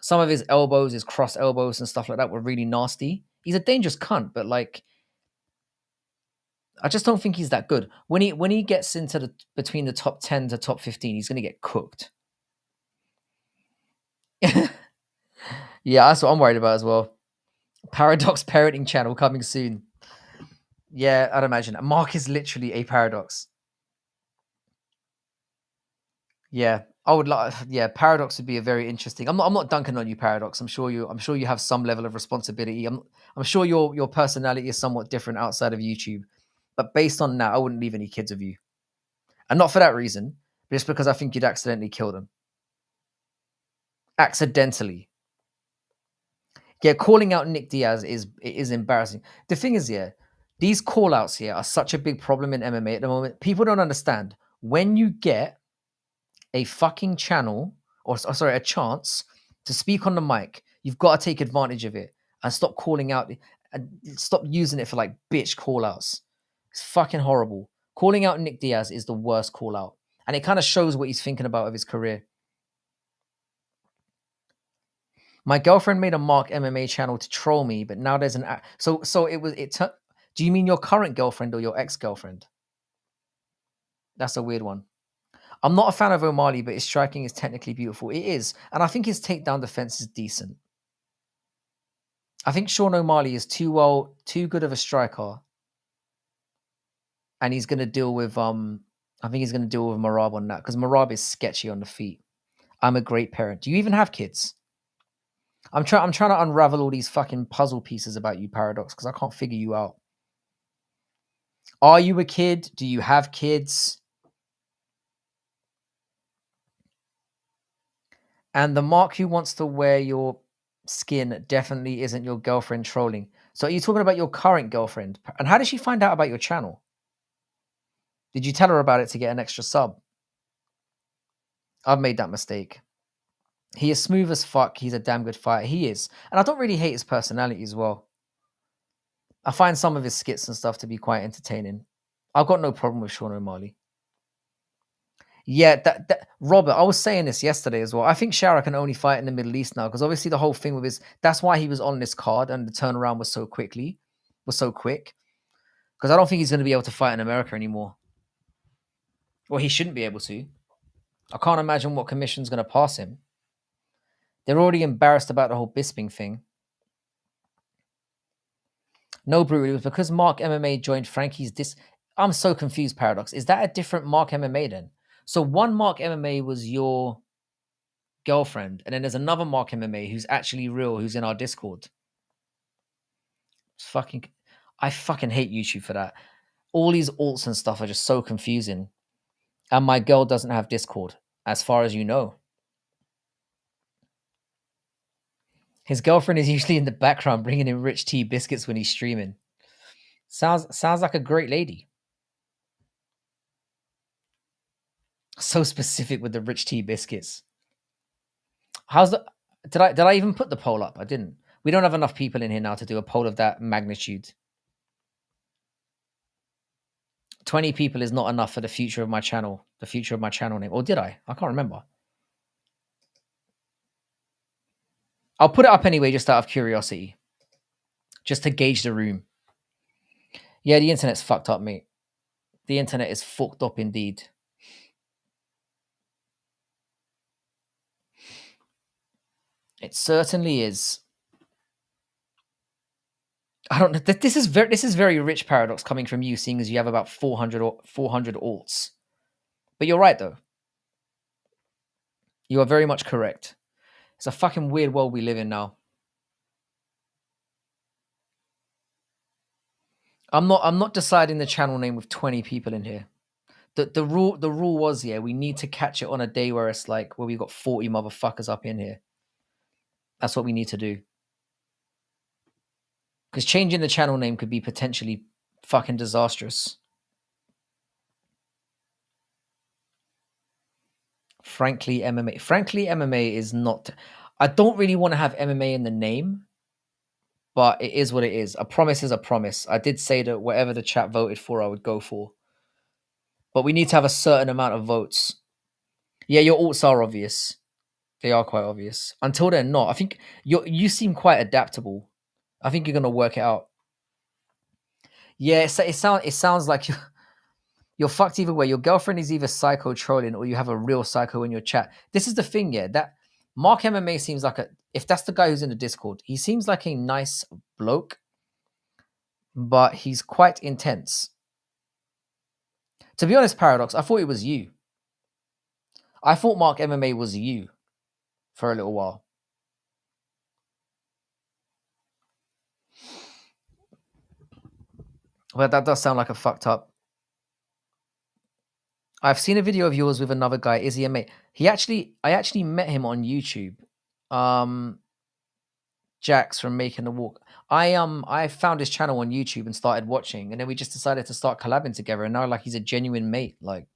some of his elbows, his cross elbows and stuff like that were really nasty. He's a dangerous cunt, but like I just don't think he's that good. When he gets into the between the top 10 to top 15, he's gonna get cooked. Yeah, that's what I'm worried about as well. Paradox parenting channel coming soon. Yeah, I'd imagine. Mark is literally a paradox. Yeah, I would like. Yeah, Paradox would be a very interesting. I'm not dunking on you, Paradox. I'm sure you have some level of responsibility. I'm sure your personality is somewhat different outside of YouTube, but based on that, I wouldn't leave any kids with you, and not for that reason, but just because I think you'd accidentally kill them. Accidentally. Yeah, calling out Nick Diaz is embarrassing. The thing is, yeah, these call outs here are such a big problem in MMA at the moment. People don't understand when you get a fucking channel or sorry, a chance to speak on the mic, you've got to take advantage of it and stop calling out and stop using it for like bitch call outs. It's fucking horrible. Calling out Nick Diaz is the worst call out. And it kind of shows what he's thinking about of his career. My girlfriend made a Mark MMA channel to troll me, but now there's so it was it. Do you mean your current girlfriend or your ex girlfriend? That's a weird one. I'm not a fan of O'Malley, but his striking is technically beautiful. It is, and I think his takedown defense is decent. I think Sean O'Malley is too good of a striker, and he's going to deal with I think he's going to deal with Marab on that because Marab is sketchy on the feet. I'm a great parent. Do you even have kids? I'm trying to unravel all these fucking puzzle pieces about you, Paradox, because I can't figure you out. Are you a kid? Do you have kids? And the Mark who wants to wear your skin definitely isn't your girlfriend trolling. So are you talking about your current girlfriend? And how did she find out about your channel? Did you tell her about it to get an extra sub? I've made that mistake. He is smooth as fuck. He's a damn good fighter. He is. And I don't really hate his personality as well. I find some of his skits and stuff to be quite entertaining. I've got no problem with Sean O'Malley. Yeah, that Robert, I was saying this yesterday as well. I think Shara can only fight in the Middle East now because obviously the whole thing with his that's why he was on this card and the turnaround was so quick. Because I don't think he's going to be able to fight in America anymore. Well, he shouldn't be able to. I can't imagine what commission's going to pass him. They're already embarrassed about the whole Bisping thing. No, Brew, it was because Mark MMA joined Frankie's dis. I'm so confused, Paradox. Is that a different Mark MMA then? So one Mark MMA was your girlfriend, and then there's another Mark MMA who's actually real, who's in our Discord. It's fucking, I fucking hate YouTube for that. All these alts and stuff are just so confusing. And my girl doesn't have Discord, as far as you know. His girlfriend is usually in the background bringing in rich tea biscuits when he's streaming. Sounds like a great lady. So specific with the rich tea biscuits. How's the? Did I even put the poll up? I didn't. We don't have enough people in here now to do a poll of that magnitude. 20 people is not enough for the future of my channel. The future of my channel name. Or did I? I can't remember. I'll put it up anyway, just out of curiosity. Just to gauge the room. Yeah, the internet's fucked up, mate. The internet is fucked up indeed. It certainly is. I don't know. This is very rich, Paradox, coming from you, seeing as you have about 400 alts. But you're right though. You are very much correct. It's a fucking weird world we live in now. I'm not deciding the channel name with 20 people in here. The rule was, yeah, we need to catch it on a day where it's like where we've got 40 motherfuckers up in here. That's what we need to do. Because changing the channel name could be potentially fucking disastrous. Frankly, MMA. Frankly, MMA is not. I don't really want to have MMA in the name, but it is what it is. A promise is a promise. I did say that whatever the chat voted for, I would go for. But we need to have a certain amount of votes. Yeah, your alts are obvious. They are quite obvious. Until they're not. I think you seem quite adaptable. I think you're gonna work it out. Yeah, it sounds like you're fucked either way. Your girlfriend is either psycho trolling or you have a real psycho in your chat. This is the thing, yeah. That Mark MMA seems like if that's the guy who's in the Discord, he seems like a nice bloke, but he's quite intense. To be honest, Paradox, I thought it was you. I thought Mark MMA was you for a little while. Well, that does sound like a fucked up. I've seen a video of yours with another guy. Is he a mate? I actually met him on YouTube. Jax from Making the Walk. I found his channel on YouTube and started watching, and then we just decided to start collabing together. And now, like, he's a genuine mate. Like,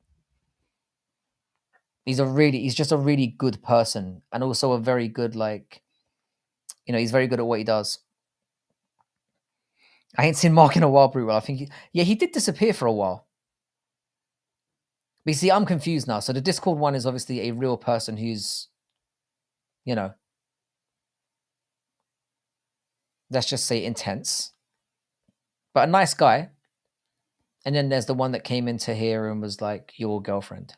he's just a really good person, and also a very good, like, he's very good at what he does. I ain't seen Mark in a while, Brutal. I think, he did disappear for a while. But you see, I'm confused now. So the Discord one is obviously a real person who's, let's just say intense, but a nice guy. And then there's the one that came into here and was like your girlfriend.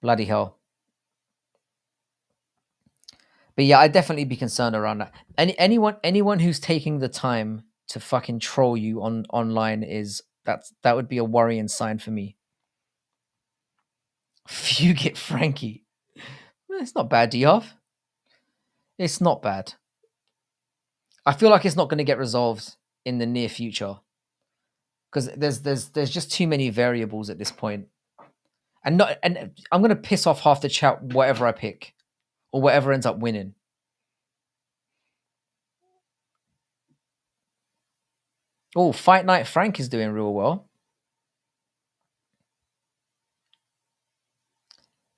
Bloody hell. But yeah, I'd definitely be concerned around that. Anyone who's taking the time to fucking troll you online that would be a worrying sign for me. Fugit Frankie. It's not bad, Diov. It's not bad. I feel like it's not going to get resolved in the near future. Because there's just too many variables at this point. And I'm gonna piss off half the chat whatever I pick. Or whatever ends up winning. Oh, Fight Night Frank is doing real well.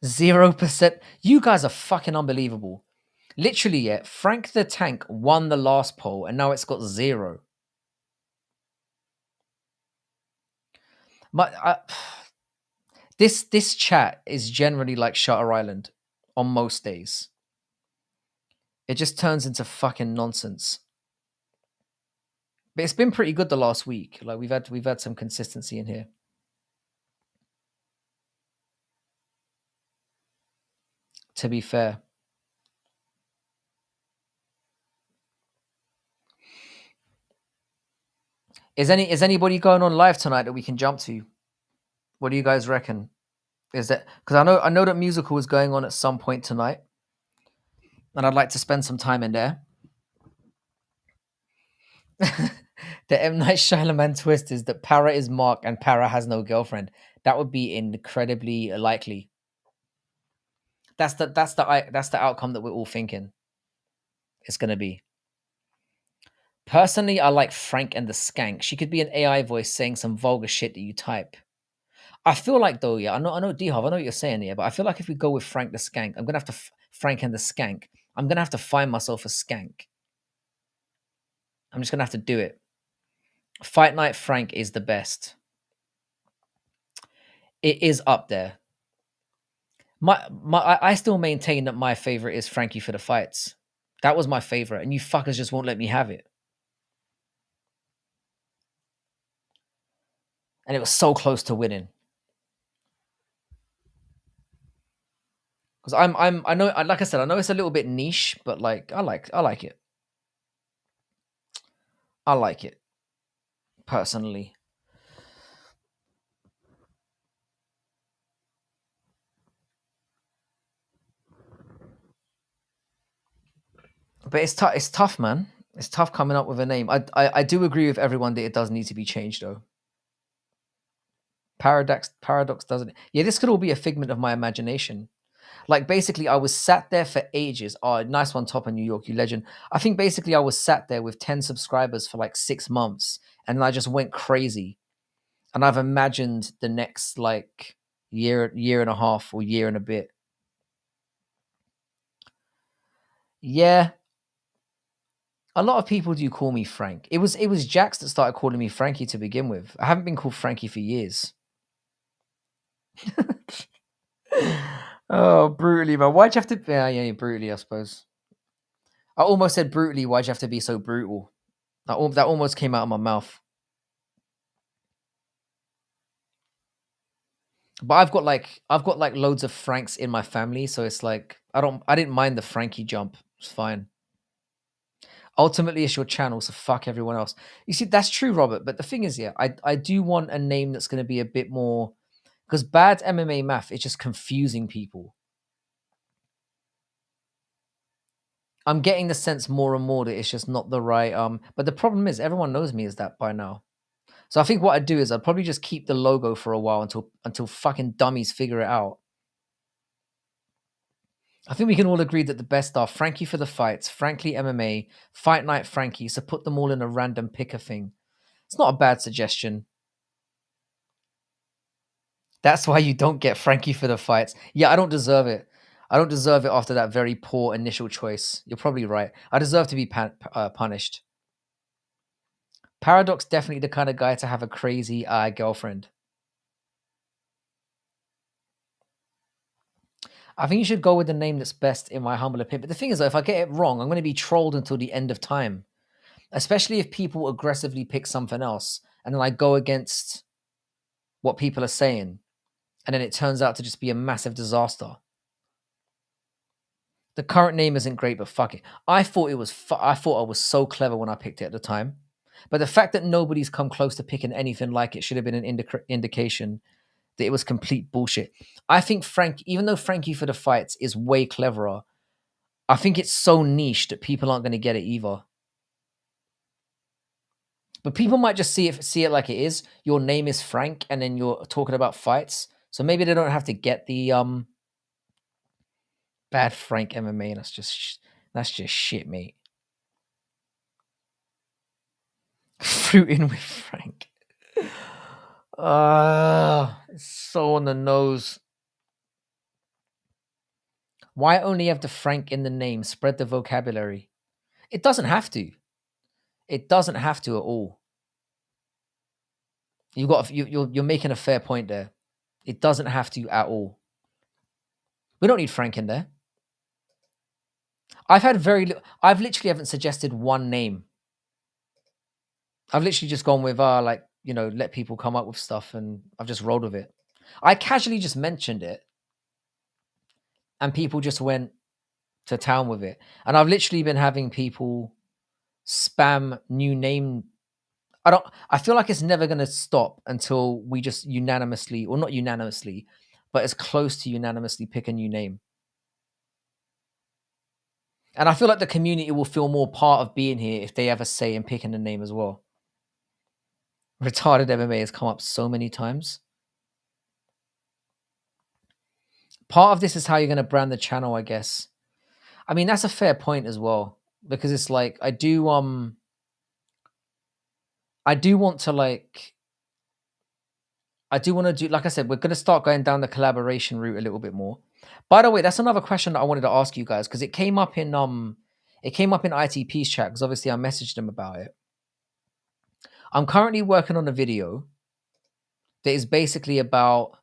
0%. You guys are fucking unbelievable. Literally, yeah, Frank the Tank won the last poll and now it's got 0. This chat is generally like Shutter Island on most days. It just turns into fucking nonsense. But it's been pretty good the last week. Like we've had some consistency in here. To be fair. Is anybody going on live tonight that we can jump to? What do you guys reckon? Is that because I know that musical is going on at some point tonight, and I'd like to spend some time in there. The M Night Shyamalan twist is that Para is Mark and Para has no girlfriend. That would be incredibly likely. That's the outcome that we're all thinking it's gonna be. Personally, I like Frank and the Skank. She could be an AI voice saying some vulgar shit that you type. I feel like though, yeah, I know, D-Hov, I know what you're saying here, but I feel like if we go with Frank the Skank, I'm gonna have to Frank and the Skank. I'm gonna have to find myself a skank. I'm just gonna have to do it. Fight Night Frank is the best. It is up there. I still maintain that my favorite is Frankie for the Fights. That was my favorite, and you fuckers just won't let me have it. And it was so close to winning. Because I know, like I said, I know it's a little bit niche, but like I like it. I like it personally. But it's tough. It's tough, man. It's tough coming up with a name. I do agree with everyone that it does need to be changed, though. Paradox doesn't. Yeah, this could all be a figment of my imagination. Like basically, I was sat there for ages. Oh, nice one, Top of New York, you legend. I think basically I was sat there with 10 subscribers for like 6 months, and then I just went crazy. And I've imagined the next like year and a half or year and a bit. Yeah, a lot of people do call me Frank. It was Jax that started calling me Frankie to begin with. I haven't been called Frankie for years. Oh, brutally, man. Why'd you have to? Yeah, brutally, I suppose. I almost said brutally. Why'd you have to be so brutal? That almost came out of my mouth. But I've got like loads of Franks in my family, so it's like I didn't mind the Frankie jump. It's fine. Ultimately, it's your channel, so fuck everyone else. You see, that's true, Robert. But the thing is, yeah, I do want a name that's going to be a bit more because bad MMA math is just confusing people. I'm getting the sense more and more that it's just not the right. But the problem is, everyone knows me as that by now. So I think what I'd do is I'd probably just keep the logo for a while until fucking dummies figure it out. I think we can all agree that the best are Frankie for the Fights, Frankly MMA, Fight Night Frankie. So put them all in a random picker thing. It's not a bad suggestion. That's why you don't get Frankie for the Fights. Yeah, I don't deserve it. I don't deserve it after that very poor initial choice. You're probably right. I deserve to be punished. Paradox definitely the kind of guy to have a crazy girlfriend. I think you should go with the name that's best, in my humble opinion. But the thing is, though, if I get it wrong, I'm going to be trolled until the end of time. Especially if people aggressively pick something else, and then I go against what people are saying, and then it turns out to just be a massive disaster. The current name isn't great, but fuck it. I thought it was. I thought I was so clever when I picked it at the time. But the fact that nobody's come close to picking anything like it should have been an indication that it was complete bullshit. I think even though Frankie for the Fights is way cleverer, I think it's so niche that people aren't going to get it either. But people might just see it like it is. Your name is Frank, and then you're talking about fights. So maybe they don't have to get the bad Frank MMA. That's just shit, mate. Fruiting with Frank. It's so on the nose. Why only have the Frank in the name? Spread the vocabulary. It doesn't have to. It doesn't have to at all. You're making a fair point there. It doesn't have to at all. We don't need Frank in there. I've literally haven't suggested one name. I've literally just gone with like, let people come up with stuff, and I've just rolled with it. I casually just mentioned it, and people just went to town with it. And I've literally been having people spam new name I feel like it's never going to stop until we just unanimously, or not unanimously, but as close to unanimously pick a new name. And I feel like the community will feel more part of being here if they have a say in picking a name as well. Retarded MMA has come up so many times. Part of this is how you're going to brand the channel, I guess. I mean, that's a fair point as well, because it's like I do want to do, like I said, we're going to start going down the collaboration route a little bit more. By the way, that's another question that I wanted to ask you guys, because it came up in ITP's chat, because obviously I messaged them about it. I'm currently working on a video that is basically about,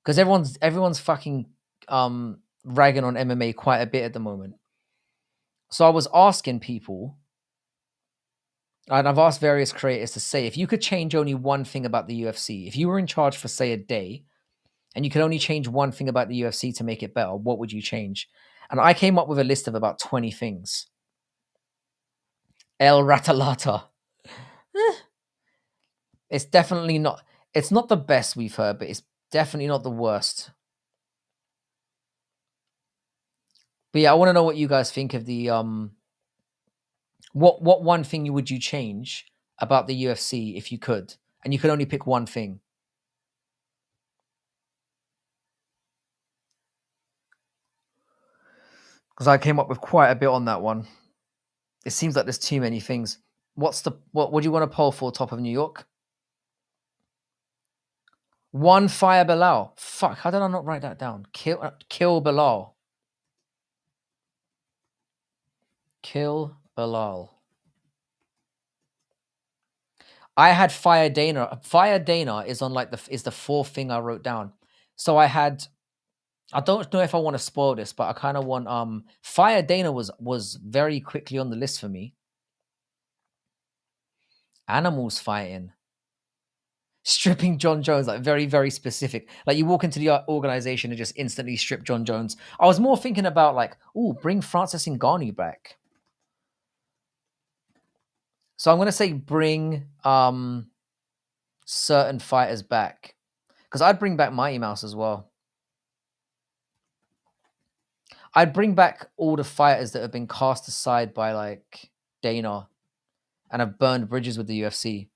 because everyone's fucking ragging on MMA quite a bit at the moment. So I was asking people, and I've asked various creators to say, if you could change only one thing about the UFC, if you were in charge for, say, a day, and you could only change one thing about the UFC to make it better, what would you change? And I came up with a list of about 20 things. El Ratalata. It's definitely not, it's not the best we've heard, but it's definitely not the worst. But yeah, I want to know what you guys think of the what one thing would you change about the UFC if you could, and you could only pick one thing? Because I came up with quite a bit on that one. It seems like there's too many things. What do you want to poll for? Top of New York? One fire Bilal. Fuck, how did I not write that down? Kill Bilal. Kill Bilal. I had Fire Dana. Fire Dana is on is the fourth thing I wrote down. So I don't know if I want to spoil this, but I kind of want Fire Dana was very quickly on the list for me. Animals fighting. Stripping John Jones, like very, very specific. Like you walk into the organization and just instantly strip John Jones. I was more thinking about like, bring Francis Ngannou back. So I'm gonna say bring certain fighters back, because I'd bring back Mighty Mouse as well. I'd bring back all the fighters that have been cast aside by like Dana and have burned bridges with the UFC.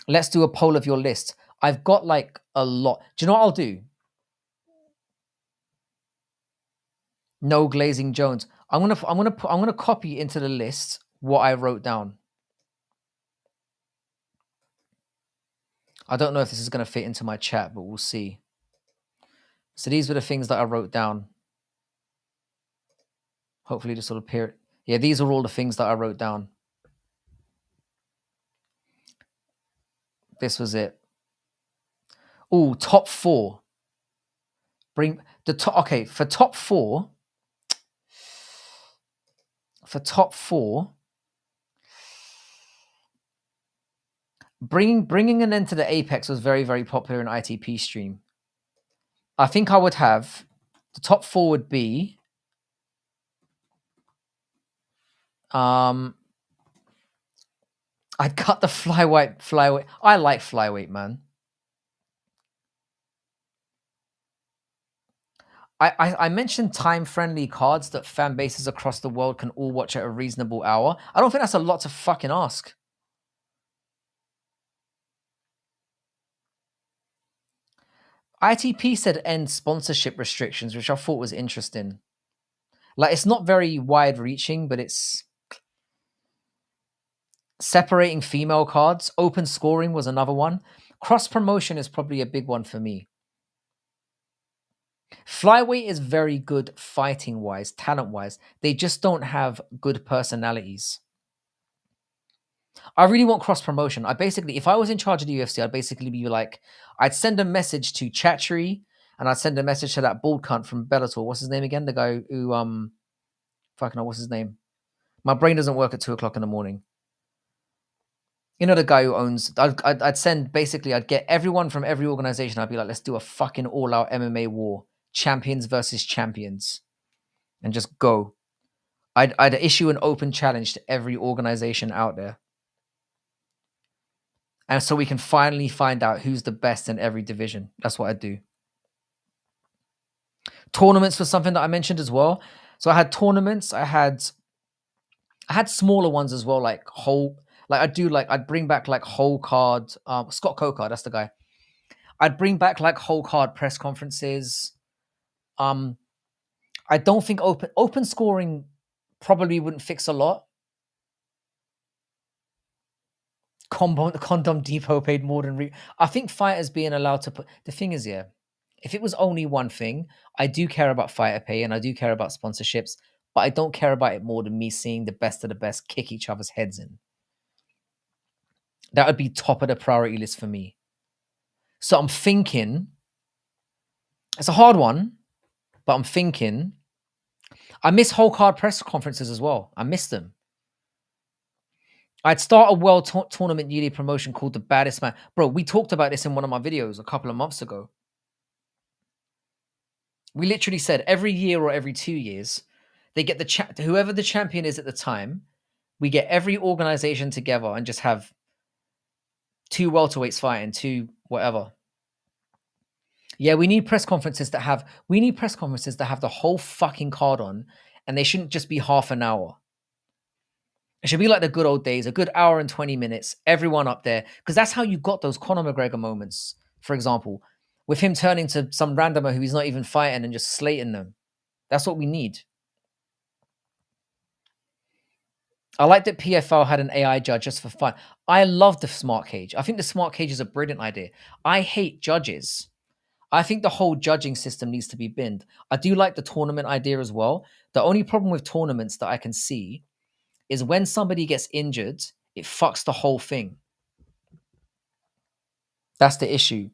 Let's do a poll of your list. I've got like a lot. Do you know what I'll do? No Glazing Jones. I'm gonna copy into the list what I wrote down. I don't know if this is gonna fit into my chat, but we'll see. So these were the things that I wrote down. Hopefully this will appear. Yeah, these are all the things that I wrote down. This was it. Oh, top 4. Bring the top. Okay, for top 4. For top 4, bringing an end to the Apex was very, very popular in ITP stream. I think I would have the top 4 would be I'd cut the flyweight. I like flyweight, man. I mentioned time-friendly cards that fan bases across the world can all watch at a reasonable hour. I don't think that's a lot to fucking ask. ITP said end sponsorship restrictions, which I thought was interesting. Like, it's not very wide-reaching, but it's separating female cards. Open scoring was another one. Cross-promotion is probably a big one for me. Flyweight is very good fighting-wise, talent-wise. They just don't have good personalities. I really want cross-promotion. If I was in charge of the UFC, I'd basically be like, I'd send a message to Chatchery, and I'd send a message to that bald cunt from Bellator. What's his name again? The guy who, fucking hell, what's his name? My brain doesn't work at 2 o'clock in the morning. You know, the guy who owns, I'd get everyone from every organization. I'd be like, let's do a fucking all-out MMA war. Champions versus champions. And just go. I'd issue an open challenge to every organization out there. And so we can finally find out who's the best in every division. That's what I do. Tournaments was something that I mentioned as well. So I had tournaments. I had smaller ones as well, like I'd bring back like whole card. Scott Coker, that's the guy. I'd bring back like whole card press conferences. Um, I don't think open scoring probably wouldn't fix a lot. Condom Depot paid more than I think fighters being allowed to put the thing is, yeah, if it was only one thing, I do care about fighter pay and I do care about sponsorships, but I don't care about it more than me seeing the best of the best kick each other's heads in. That would be top of the priority list for me. So I'm thinking it's a hard one, but I'm thinking I miss whole card press conferences as well. I miss them. I'd start a world tournament yearly promotion called the Baddest Man. Bro, we talked about this in one of my videos a couple of months ago. We literally said every year or every 2 years, they get whoever the champion is at the time, we get every organization together and just have 2 welterweights fighting, 2 whatever. Yeah, we need press conferences that have the whole fucking card on, and they shouldn't just be half an hour. It should be like the good old days, a good hour and 20 minutes, everyone up there. Because that's how you got those Conor McGregor moments, for example, with him turning to some randomer who he's not even fighting and just slating them. That's what we need. I like that PFL had an AI judge just for fun. I love the smart cage. I think the smart cage is a brilliant idea. I hate judges. I think the whole judging system needs to be binned. I do like the tournament idea as well. The only problem with tournaments that I can see is when somebody gets injured, it fucks the whole thing. That's the issue.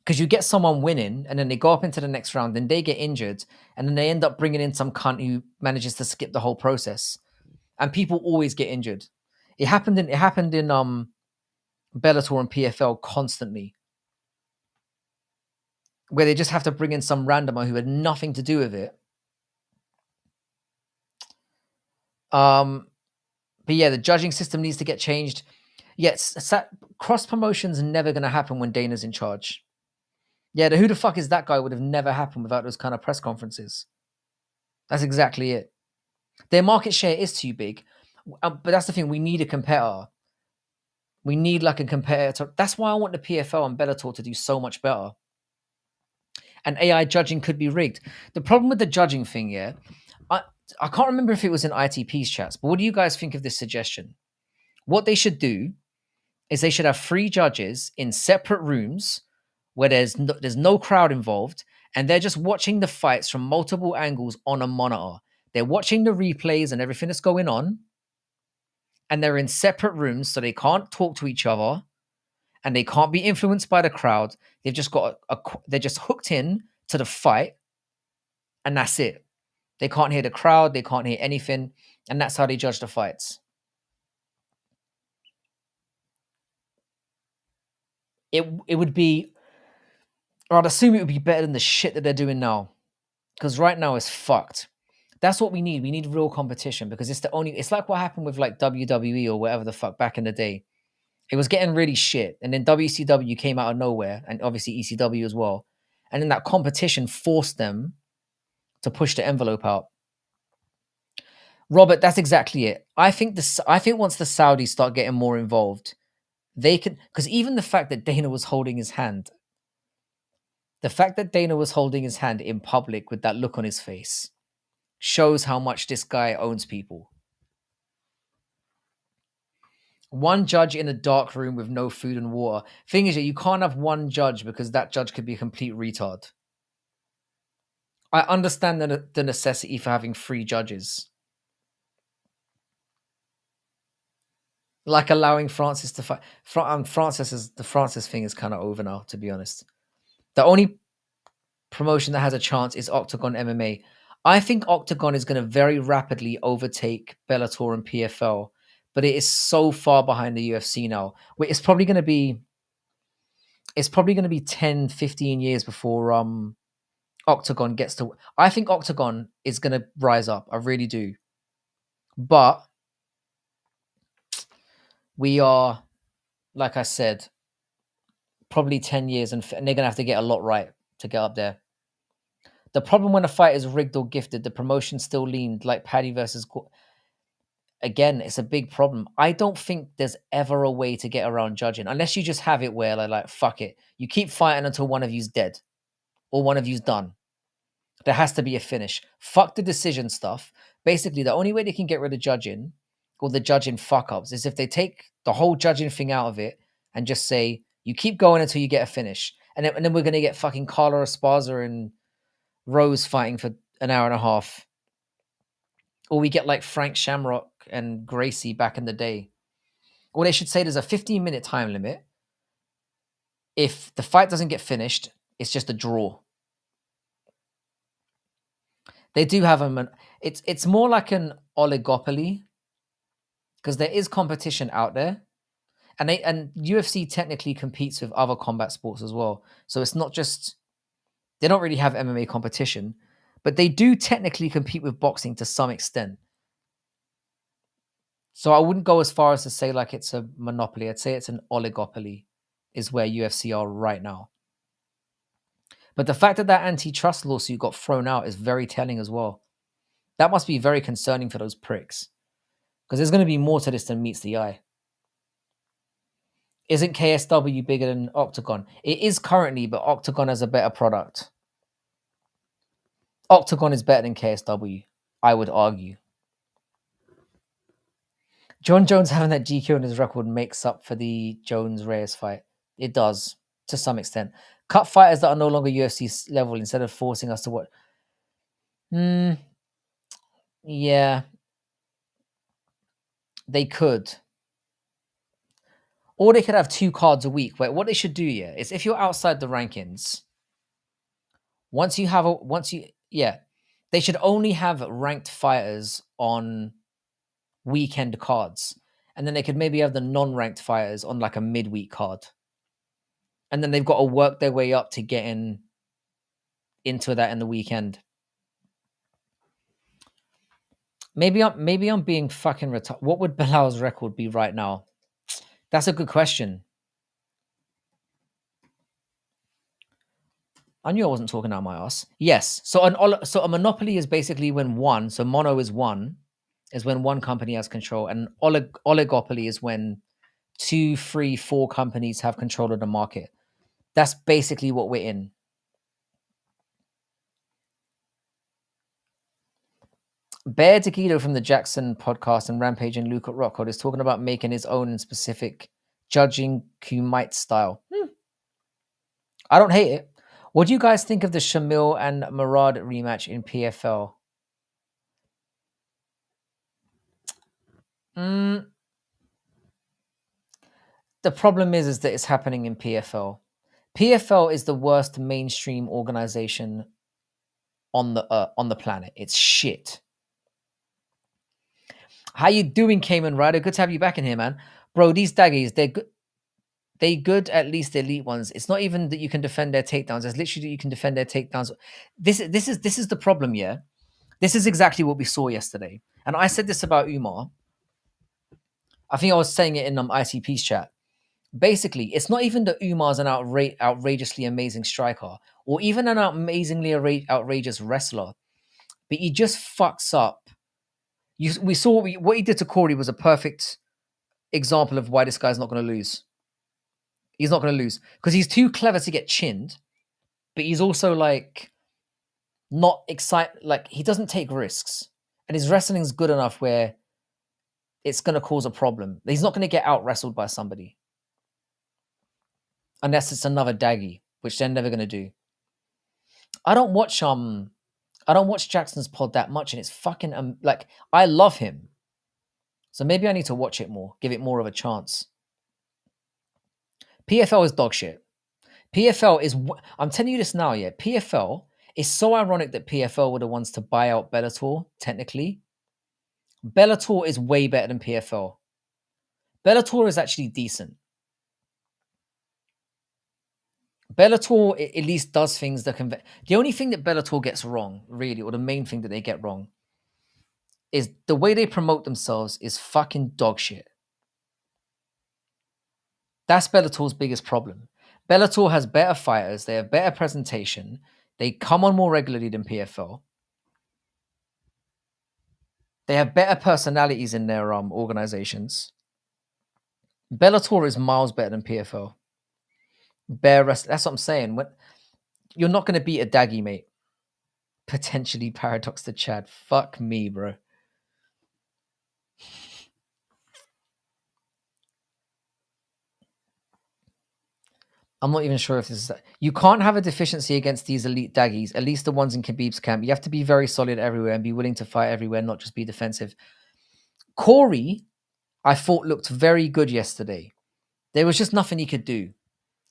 Because you get someone winning and then they go up into the next round, then they get injured, and then they end up bringing in some cunt who manages to skip the whole process. And people always get injured. It happened in Bellator and PFL constantly, where they just have to bring in some randomer who had nothing to do with it. But yeah, the judging system needs to get changed. Yes, cross promotion's never going to happen when Dana's in charge. Yeah, the who the fuck is that guy would have never happened without those kind of press conferences. That's exactly it. Their market share is too big. But that's the thing. We need a competitor. We need like a competitor. That's why I want the PFL and Bellator to do so much better. And AI judging could be rigged. The problem with the judging thing, yeah, I can't remember if it was in ITP's chats, but what do you guys think of this suggestion? What they should do is they should have 3 judges in separate rooms where there's no crowd involved, and they're just watching the fights from multiple angles on a monitor. They're watching the replays and everything that's going on, and they're in separate rooms so they can't talk to each other and they can't be influenced by the crowd. They've just got they're just hooked in to the fight, and that's it. They can't hear the crowd, they can't hear anything, and that's how they judge the fights. It would be, or I'd assume it would be better than the shit that they're doing now, because right now it's fucked. That's what we need. We need real competition, because it's like what happened with like WWE or whatever the fuck back in the day. It was getting really shit, and then WCW came out of nowhere, and obviously ECW as well. And then that competition forced them to push the envelope out. Robert, that's exactly it. I think once the Saudis start getting more involved, they can, because even the fact that Dana was holding his hand, in public with that look on his face, shows how much this guy owns people. One judge in a dark room with no food and water. Thing is, you can't have one judge because that judge could be a complete retard. I understand the necessity for having 3 judges. Like allowing Francis to fight. The Francis thing is kind of over now, to be honest. The only promotion that has a chance is Octagon MMA. I think Octagon is going to very rapidly overtake Bellator and PFL, but it is so far behind the UFC now. It's probably going to be 10, 15 years before Octagon gets to. I think Octagon is going to rise up. I really do. But we are like I said, probably 10 years, and they're going to have to get a lot right to get up there. The problem when a fight is rigged or gifted, the promotion still leaned like Paddy versus. Again, it's a big problem. I don't think there's ever a way to get around judging unless you just have it where like fuck it. You keep fighting until one of you's dead or one of you's done. There has to be a finish. Fuck the decision stuff. Basically, the only way they can get rid of judging or the judging fuck ups is if they take the whole judging thing out of it and just say, you keep going until you get a finish. And then we're going to get fucking Carla Esparza and Rose fighting for an hour and a half. Or we get like Frank Shamrock and Gracie back in the day. Or they should say there's a 15-minute time limit. If the fight doesn't get finished, it's just a draw. They do have them. It's more like an oligopoly because there is competition out there, and UFC technically competes with other combat sports as well. So it's not just they don't really have MMA competition, but they do technically compete with boxing to some extent. So I wouldn't go as far as to say like it's a monopoly. I'd say it's an oligopoly, is where UFC are right now. But the fact that antitrust lawsuit got thrown out is very telling as well. That must be very concerning for those pricks. Because there's going to be more to this than meets the eye. Isn't KSW bigger than Octagon? It is currently, but Octagon has a better product. Octagon is better than KSW, I would argue. John Jones having that GQ on his record makes up for the Jones-Reyes fight. It does, to some extent. Cut fighters that are no longer UFC level instead of forcing us to watch. Yeah. They could. Or they could have 2 cards a week. Wait, what they should do, yeah, is if you're outside the rankings, they should only have ranked fighters on weekend cards. And then they could maybe have the non-ranked fighters on like a midweek card. And then they've got to work their way up to get into that in the weekend. Maybe I'm being fucking retarded. What would Bilal's record be right now? That's a good question. I knew I wasn't talking out my ass. Yes. So a monopoly is basically when one. So mono is one, is when one company has control, and oligopoly is when 2, 3, 4 companies have control of the market. That's basically what we're in. Bear Taquido from the Jackson podcast and Rampage and Luke at Rockhold is talking about making his own and specific judging Kumite style. I don't hate it. What do you guys think of the Shamil and Murad rematch in PFL? The problem is that it's happening in PFL. PFL is the worst mainstream organization on the planet. It's shit. How you doing, Cayman Rider? Good to have you back in here, man. Bro, these daggies, they're good. They good, at least the elite ones. It's not even that you can defend their takedowns. It's literally that you can defend their takedowns. This is the problem, yeah? This is exactly what we saw yesterday. And I said this about Umar. I think I was saying it in ICP's chat. Basically, it's not even that Umar's an outrageously amazing striker or even an amazingly outrageous wrestler, but he just fucks up. We saw what he did to Corey was a perfect example of why this guy's not going to lose. He's not going to lose because he's too clever to get chinned, but he's also like not excited. Like he doesn't take risks, and his wrestling's good enough where it's going to cause a problem. He's not going to get out wrestled by somebody unless it's another daggy, which they're never going to do. I don't watch Jackson's pod that much, and it's fucking like I love him, so maybe I need to watch it more, give it more of a chance. PFL is dog shit. PFL is, I'm telling you this now, yeah. PFL is so ironic that PFL were the ones to buy out Bellator. Technically, Bellator is way better than PFL. Bellator is actually decent. Bellator at least does things that can. The only thing that Bellator gets wrong, really, or the main thing that they get wrong, is the way they promote themselves is fucking dog shit. That's Bellator's biggest problem. Bellator has better fighters. They have better presentation. They come on more regularly than PFL. They have better personalities in their organizations. Bellator is miles better than PFL. Bare rest. That's what I'm saying. You're not going to beat a Daggy, mate. Potentially paradox to Chad. Fuck me, bro. I'm not even sure if this is. You can't have a deficiency against these elite Daggies, at least the ones in Khabib's camp. You have to be very solid everywhere and be willing to fight everywhere, not just be defensive. Corey, I thought, looked very good yesterday. There was just nothing he could do.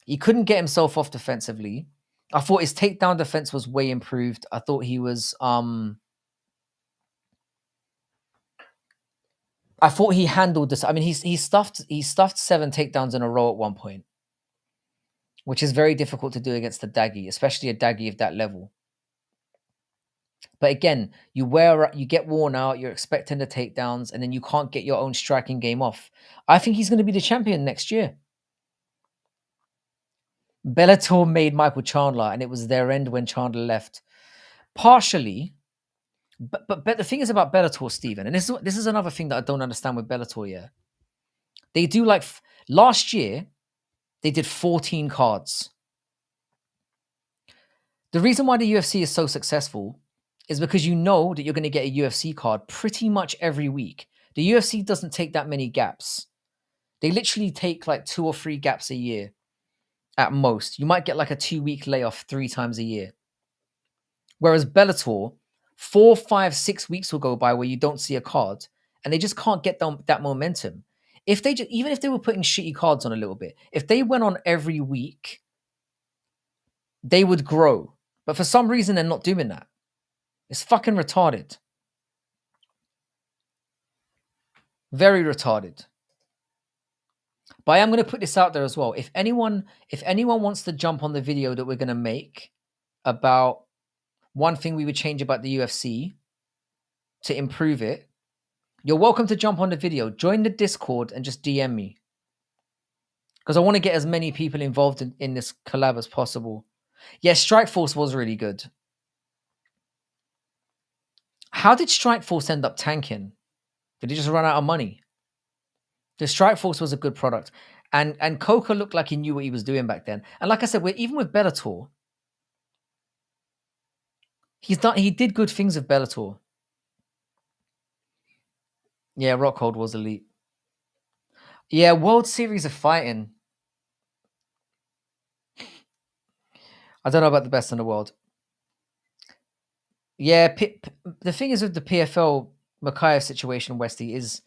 He couldn't get himself off defensively. I thought his takedown defense was way improved. I thought he was I thought he handled this. I mean, he stuffed 7 takedowns in a row at one point, which is very difficult to do against a Daggy, especially a Daggy of that level. But again, you get worn out, you're expecting the takedowns, and then you can't get your own striking game off. I think he's going to be the champion next year. Bellator made Michael Chandler, and it was their end when Chandler left. Partially, but the thing is about Bellator, Stephen, and this is another thing that I don't understand with Bellator. Yeah, they do like last year, they did 14 cards. The reason why the UFC is so successful is because you know that you're going to get a UFC card pretty much every week. The UFC doesn't take that many gaps. They literally take like 2 or 3 gaps a year at most. You might get like a 2-week layoff 3 times a year. Whereas Bellator, 4, 5, 6 weeks will go by where you don't see a card, and they just can't get that momentum. If they even if they were putting shitty cards on a little bit, if they went on every week, they would grow. But for some reason, they're not doing that. It's fucking retarded. Very retarded. But I am going to put this out there as well. If anyone wants to jump on the video that we're going to make about one thing we would change about the UFC to improve it, you're welcome to jump on the video. Join the Discord and just DM me. Because I want to get as many people involved in this collab as possible. Yeah, Strikeforce was really good. How did Strikeforce end up tanking? Did he just run out of money? The Strikeforce was a good product. And Coca looked like he knew what he was doing back then. And like I said, even with Bellator, he did good things with Bellator. Yeah, Rockhold was elite. Yeah, World Series of Fighting. I don't know about the best in the world. Yeah, the thing is with the PFL Makayev situation, Westy, is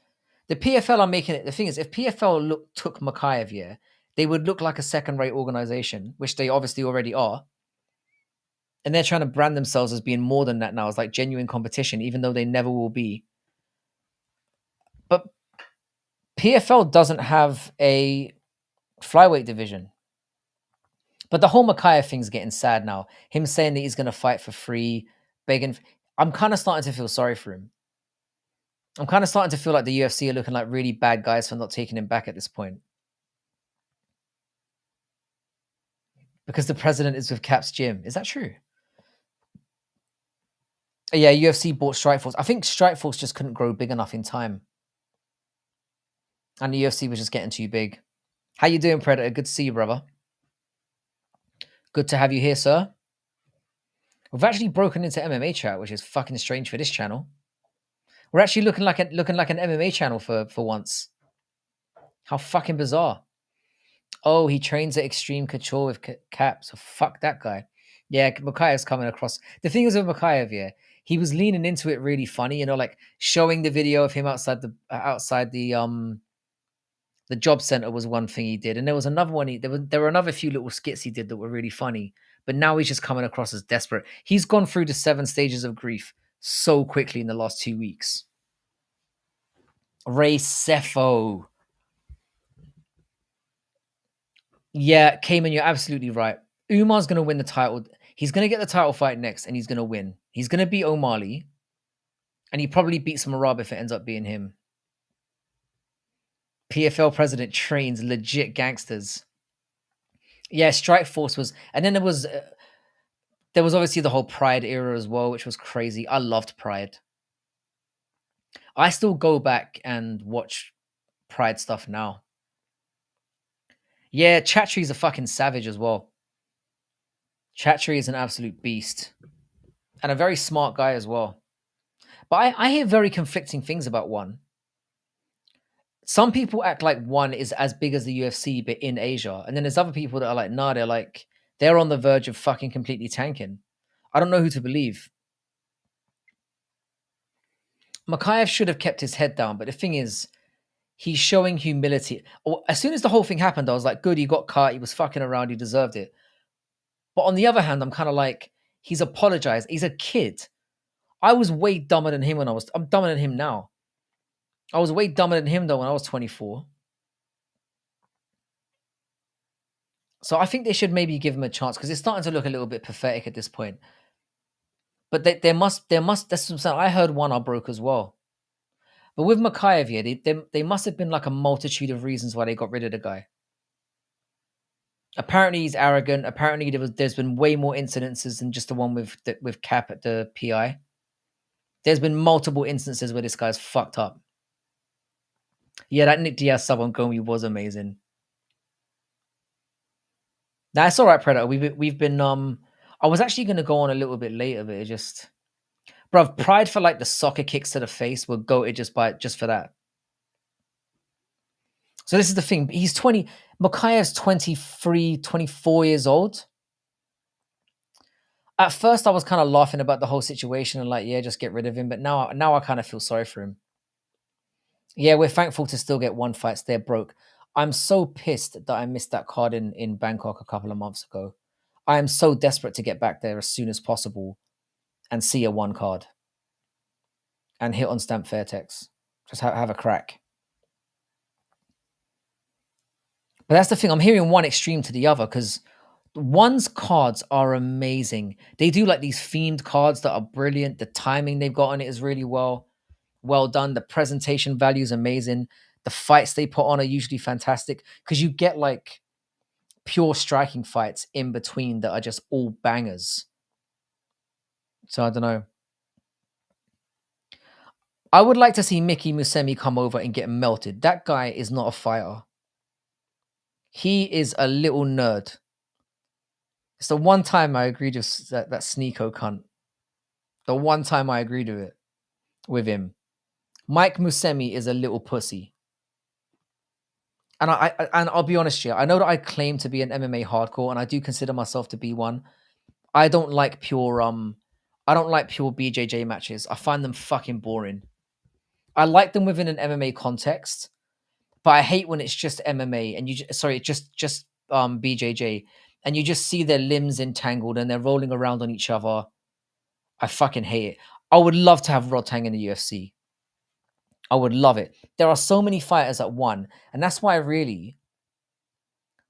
the PFL are making it. The thing is, if PFL took Makayev, yeah, they would look like a second-rate organization, which they obviously already are. And they're trying to brand themselves as being more than that now, as like genuine competition, even though they never will be. But PFL doesn't have a flyweight division. But the whole Makayev thing's getting sad now. Him saying that he's going to fight for free, begging. I'm kind of starting to feel sorry for him. I'm kind of starting to feel like the UFC are looking like really bad guys for not taking him back at this point. Because the president is with Cap's gym. Is that true? Yeah, UFC bought Strikeforce. I think Strikeforce just couldn't grow big enough in time. And the UFC was just getting too big. How you doing, Predator? Good to see you, brother. Good to have you here, sir. We've actually broken into MMA chat, which is fucking strange for this channel. We're actually looking like an MMA channel for once. How fucking bizarre. Oh, he trains at Extreme Couture with Cap, so fuck that guy. Yeah, Makayev's coming across. The thing is with Makayev, yeah, he was leaning into it really funny, like showing the video of him outside the job center was one thing he did, and there was another one. There were another few little skits he did that were really funny. But now he's just coming across as desperate. He's gone through the 7 stages of grief so quickly in the last 2 weeks. Ray Cepho. Yeah, Cayman, you're absolutely right. Umar's going to win the title. He's going to get the title fight next, and he's going to win. He's going to beat O'Malley, and he probably beats Marab if it ends up being him. PFL president trains legit gangsters. Yeah, Strike Force was, and then there was obviously the whole Pride era as well, which was crazy. I loved Pride. I still go back and watch Pride stuff now. Yeah, Chatri's a fucking savage as well. Chatri is an absolute beast and a very smart guy as well. But I hear very conflicting things about One. Some people act like One is as big as the UFC, but in Asia, and then there's other people that are like, nah, they're on the verge of fucking completely tanking. I don't know who to believe. Makayev should have kept his head down, but the thing is, he's showing humility. As soon as the whole thing happened, I was like, good, he got caught, he was fucking around, he deserved it. But on the other hand, I'm kind of like, he's apologized. He's a kid. I was way dumber than him I'm dumber than him now. I was way dumber than him though when I was 24. So I think they should maybe give him a chance because it's starting to look a little bit pathetic at this point. But there must, that's what I'm saying. I heard one I broke as well. But with Makayev here, they must have been like a multitude of reasons why they got rid of the guy. Apparently he's arrogant. Apparently there's been way more incidences than just the one with Cap at the PI. There's been multiple instances where this guy's fucked up. Yeah, that Nick Diaz sub on Gomi was amazing. Nah, it's all right, Predator. We've been I was actually gonna go on a little bit later, but it just, bruv, Pride for like the soccer kicks to the face will go it just for that. So this is the thing. He's 20. Makayev's 23, 24 years old. At first, I was kind of laughing about the whole situation and like, yeah, just get rid of him. But now I kind of feel sorry for him. Yeah, we're thankful to still get one fight. They're broke. I'm so pissed that I missed that card in Bangkok a couple of months ago. I am so desperate to get back there as soon as possible and see a one card and hit on Stamp Fairtex. Just have a crack. But that's the thing. I'm hearing one extreme to the other because One's cards are amazing. They do like these themed cards that are brilliant. The timing they've got on it is really well done. The presentation value is amazing. The fights they put on are usually fantastic because you get like pure striking fights in between that are just all bangers. So I don't know. I would like to see Mickey Musemi come over and get melted. That guy is not a fighter. He is a little nerd. It's the one time I agreed with that Sneeko cunt. The one time I agreed with him. Mike Musemi is a little pussy. And I'll be honest here. I know that I claim to be an MMA hardcore, and I do consider myself to be one. I don't like pure BJJ matches. I find them fucking boring. I like them within an MMA context, but I hate when it's just MMA and just BJJ, and you just see their limbs entangled and they're rolling around on each other. I fucking hate it. I would love to have Rodtang in the UFC. I would love it. There are so many fighters at one, and that's why really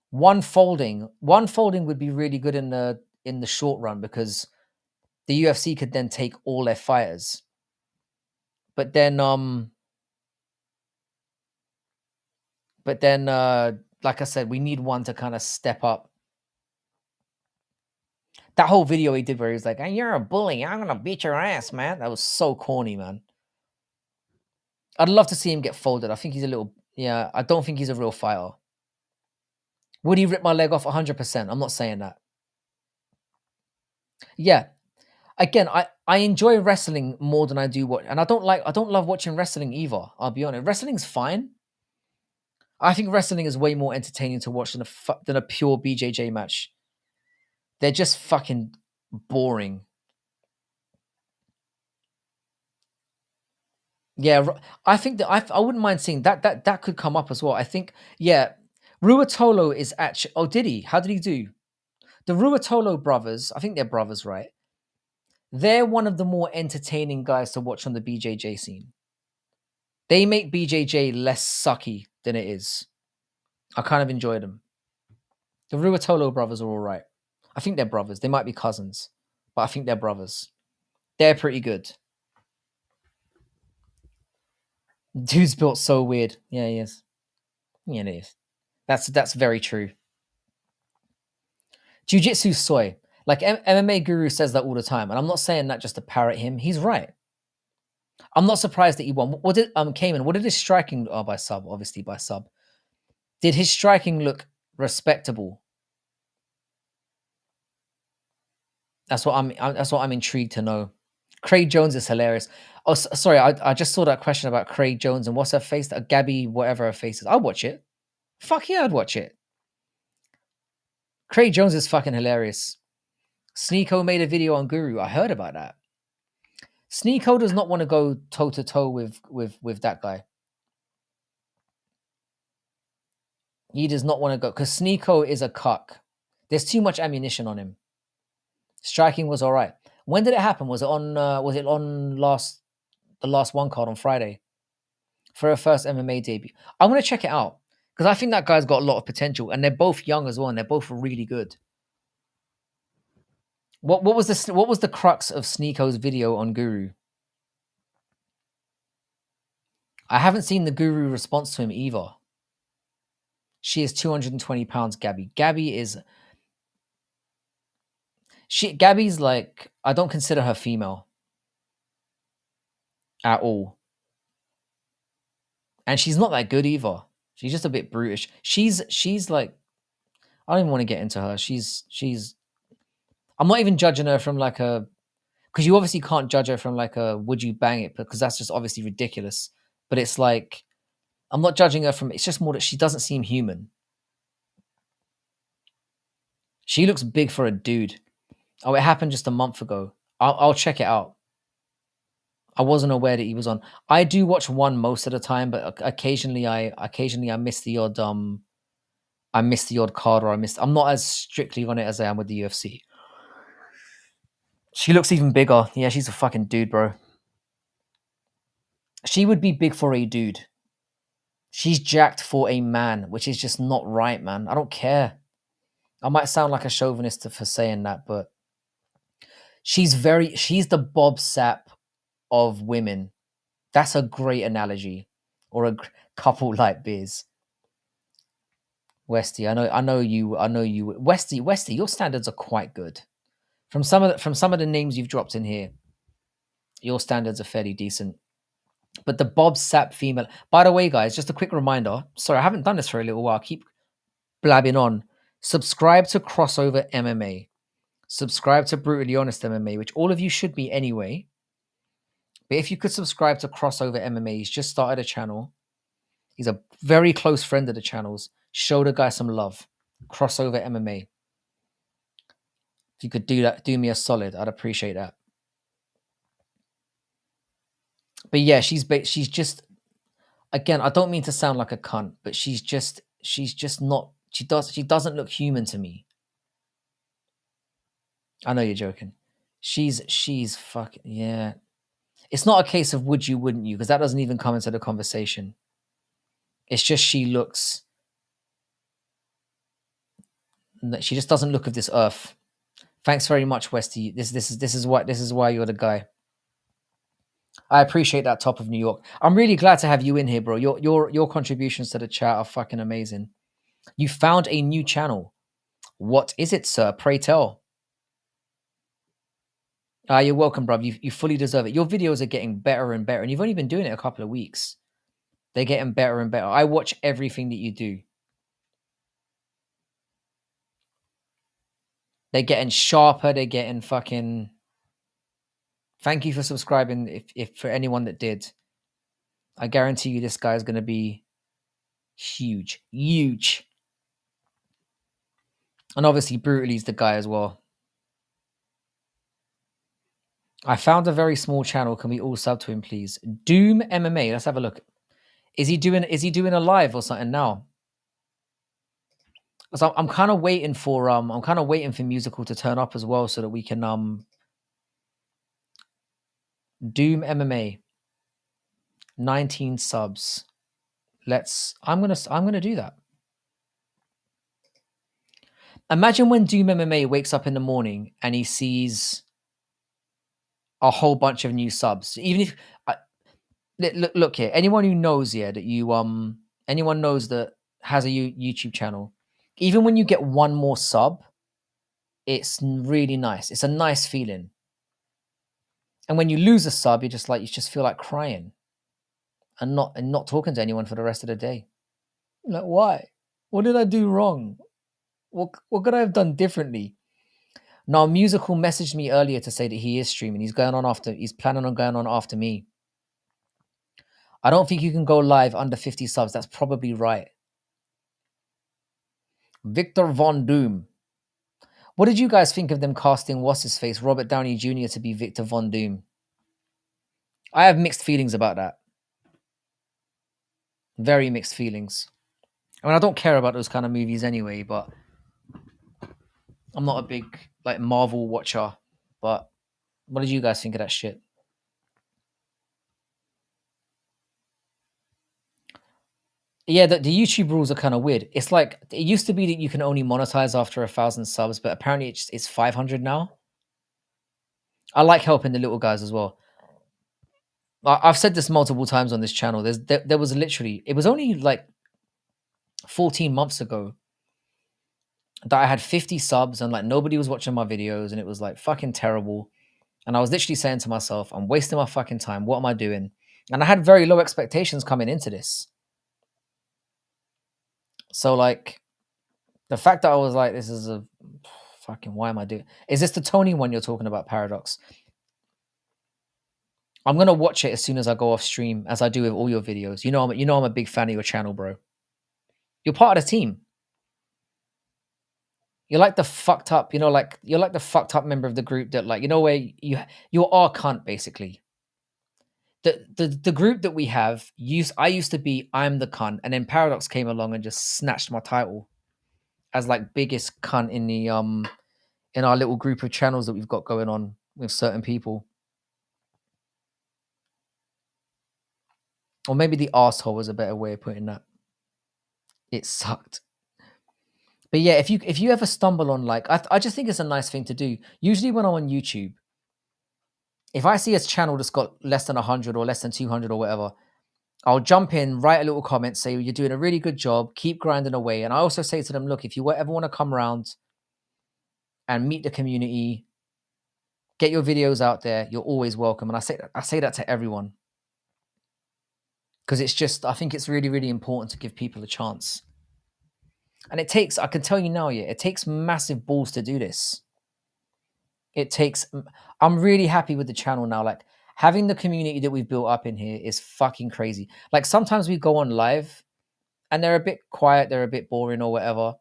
one folding would be really good in the short run because the UFC could then take all their fighters. But then like I said, we need one to kind of step up. That whole video he did where he was like, hey, you're a bully, I'm gonna beat your ass, man. That was so corny, man. I'd love to see him get folded. I think he's I don't think he's a real fighter. Would he rip my leg off 100%? I'm not saying that. Yeah. Again, I enjoy wrestling more than I do and I don't love watching wrestling either. I'll be honest. Wrestling's fine. I think wrestling is way more entertaining to watch than a pure BJJ match. They're just fucking boring. Yeah, I think that I wouldn't mind seeing that could come up as well. I think, yeah, Ruotolo is actually. Oh, did he? How did he do? The Ruotolo brothers, I think they're brothers, right? They're one of the more entertaining guys to watch on the BJJ scene. They make BJJ less sucky than it is. I kind of enjoy them. The Ruotolo brothers are all right. I think they're brothers. They might be cousins, but I think they're brothers. They're pretty good. Dude's built so weird. Yeah, he is. Yeah, it is. That's very true. Jiu-jitsu soy. Like MMA Guru says that all the time, and I'm not saying that just to parrot him. He's right. I'm not surprised that he won. What did Cayman? What did his striking? Oh, by sub, obviously by sub. Did his striking look respectable? That's what I'm intrigued to know. Craig Jones is hilarious. Oh, sorry, I just saw that question about Craig Jones and what's her face? That Gabby, whatever her face is. I'll watch it. Fuck yeah, I'd watch it. Craig Jones is fucking hilarious. Sneeko made a video on Guru. I heard about that. Sneeko does not want to go toe to toe with that guy. He does not want to go because Sneeko is a cuck. There's too much ammunition on him. Striking was all right. When did it happen? Was it on? The last one card on Friday for her first MMA debut? I'm gonna check it out because I think that guy's got a lot of potential, and they're both young as well, and they're both really good. What was the crux of Sneeko's video on Guru? I haven't seen the Guru response to him either. She is 220 pounds, Gabby. Gabby's like, I don't consider her female at all. And she's not that good either. She's just a bit brutish. She's like, I don't even want to get into her. I'm not even judging her from like a, because you obviously can't judge her from like a would you bang it, because that's just obviously ridiculous. But it's like, I'm not judging her from, it's just more that she doesn't seem human. She looks big for a dude. Oh, it happened just a month ago. I'll check it out. I wasn't aware that he was on. I do watch one most of the time, but occasionally I miss the odd card, or I'm not as strictly on it as I am with the UFC. She looks even bigger. Yeah, she's a fucking dude, bro. She would be big for a dude. She's jacked for a man, which is just not right, man. I don't care. I might sound like a chauvinist for saying that, but she's the Bob Sapp of women. That's a great analogy. Or a couple like Biz. Westy, I know you. Westy, your standards are quite good. From some of the names you've dropped in here, your standards are fairly decent. But the Bob Sapp female. By the way, guys, just a quick reminder. Sorry, I haven't done this for a little while. I keep blabbing on. Subscribe to Crossover MMA. Subscribe to Brutally Honest MMA, which all of you should be anyway. But if you could subscribe to Crossover MMA, he's just started a channel. He's a very close friend of the channel's. Show the guy some love. Crossover MMA. If you could do that, do me a solid. I'd appreciate that. But yeah, she's just, again, I don't mean to sound like a cunt, but she's just not, she doesn't look human to me. I know you're joking. She's fucking, yeah. It's not a case of would you, wouldn't you, because that doesn't even come into the conversation. It's just she just doesn't look of this earth. Thanks very much, Westy. This is why you're the guy. I appreciate that, Top of New York. I'm really glad to have you in here, bro. Your contributions to the chat are fucking amazing. You found a new channel. What is it, sir? Pray tell. You're welcome, bro. You fully deserve it. Your videos are getting better and better, and you've only been doing it a couple of weeks. They're getting better and better. I watch everything that you do. They're getting sharper. They're getting fucking... Thank you for subscribing, if for anyone that did. I guarantee you this guy is going to be huge. Huge. And obviously, Brutally's the guy as well. I found a very small channel. Can we all sub to him, please? Doom MMA. Let's have a look. Is he doing a live or something now? So I'm kind of waiting for musical to turn up as well, so that we can Doom MMA. 19 subs. I'm gonna do that. Imagine when Doom MMA wakes up in the morning and he sees a whole bunch of new subs. Even if look here, anyone who knows that you anyone knows that has a YouTube channel, even when you get one more sub, it's really nice. It's a nice feeling. And when you lose a sub, you just feel like crying and not talking to anyone for the rest of the day. Like, why? What did I do wrong? What could I have done differently? Now, Musical messaged me earlier to say that he is streaming. He's planning on going on after me. I don't think you can go live under 50 subs. That's probably right. Victor Von Doom. What did you guys think of them casting what's his face, Robert Downey Jr. to be Victor Von Doom? I have mixed feelings about that. Very mixed feelings. I mean, I don't care about those kind of movies anyway, but I'm not a big like Marvel watcher. But what did you guys think of that shit? Yeah, the YouTube rules are kind of weird. It's like it used to be that you can only monetize after 1,000 subs, but apparently it's 500 now. I like helping the little guys as well. I've said this multiple times on this channel. There was literally, it was only like 14 months ago that I had 50 subs and like nobody was watching my videos and it was like fucking terrible. And I was literally saying to myself, I'm wasting my fucking time. What am I doing? And I had very low expectations coming into this. So like the fact that I was like, this is a fucking, why am I doing? Is this the Tony one you're talking about, Paradox? I'm gonna watch it as soon as I go off stream, as I do with all your videos. You know I'm a big fan of your channel, bro. You're part of the team. You're like the fucked up, you're like the fucked up member of the group that like, where you're our cunt basically. The group that we have I used to be I'm the cunt, and then Paradox came along and just snatched my title as like biggest cunt in the in our little group of channels that we've got going on with certain people. Or maybe the arsehole was a better way of putting that. It sucked. But yeah, if you ever stumble on like, I just think it's a nice thing to do. Usually when I'm on YouTube, if I see a channel that's got less than 100 or less than 200 or whatever, I'll jump in, write a little comment, say, you're doing a really good job, keep grinding away. And I also say to them, look, if you ever want to come around and meet the community, get your videos out there, you're always welcome. And I say that to everyone. Because I think it's really, really important to give people a chance. And I can tell you now, it takes massive balls to do this. I'm really happy with the channel now. Like having the community that we've built up in here is fucking crazy. Like sometimes we go on live and they're a bit quiet, they're a bit boring or whatever.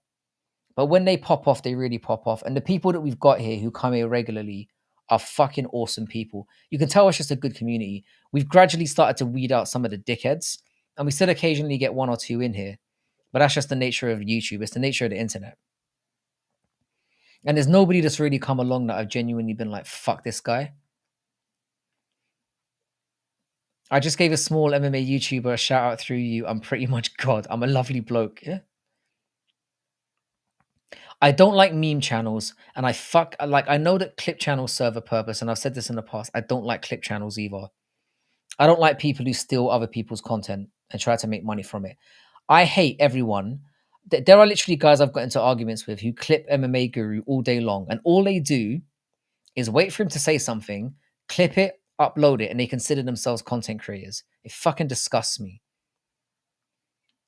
But when they pop off, they really pop off. And the people that we've got here who come here regularly are fucking awesome people. You can tell it's just a good community. We've gradually started to weed out some of the dickheads, and we still occasionally get one or two in here. But that's just the nature of YouTube. It's the nature of the internet. And there's nobody that's really come along that I've genuinely been like, fuck this guy. I just gave a small MMA YouTuber a shout out through you. I'm pretty much God. I'm a lovely bloke. Yeah. I don't like meme channels, and I know that clip channels serve a purpose, and I've said this in the past. I don't like clip channels either. I don't like people who steal other people's content and try to make money from it. I hate everyone. There are literally guys I've got into arguments with who clip MMA Guru all day long, and all they do is wait for him to say something, clip it, upload it, and they consider themselves content creators. It fucking disgusts me.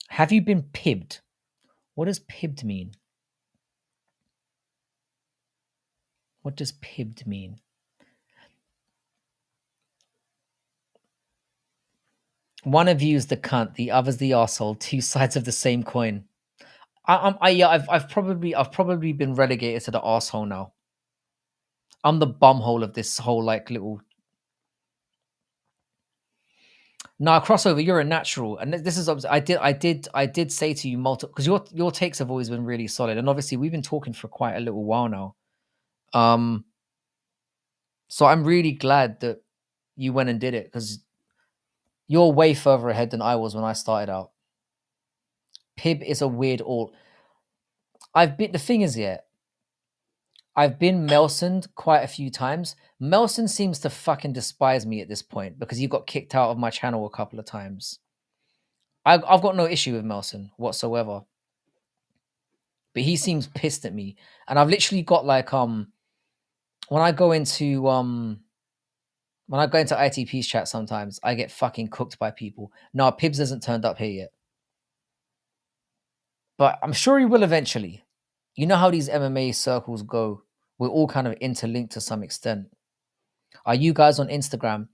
Have you been pibbed? What does pibbed mean? What does pibbed mean? One of you is the cunt, the other's the arsehole. Two sides of the same coin. I've probably been relegated to the arsehole now. I'm the bumhole of this whole like little. Nah, crossover. You're a natural, and this is I did say to you multiple because your takes have always been really solid, and obviously we've been talking for quite a little while now. So I'm really glad that you went and did it because you're way further ahead than I was when I started out. Pib is a weird alt. The thing is, I've been Melsoned quite a few times. Melson seems to fucking despise me at this point because he got kicked out of my channel a couple of times. I've got no issue with Melson whatsoever, but he seems pissed at me, and I've literally got like when I go into ITP's chat, sometimes I get fucking cooked by people. No, Pibbs hasn't turned up here yet, but I'm sure he will eventually. You know how these MMA circles go. We're all kind of interlinked to some extent. Are you guys on Instagram?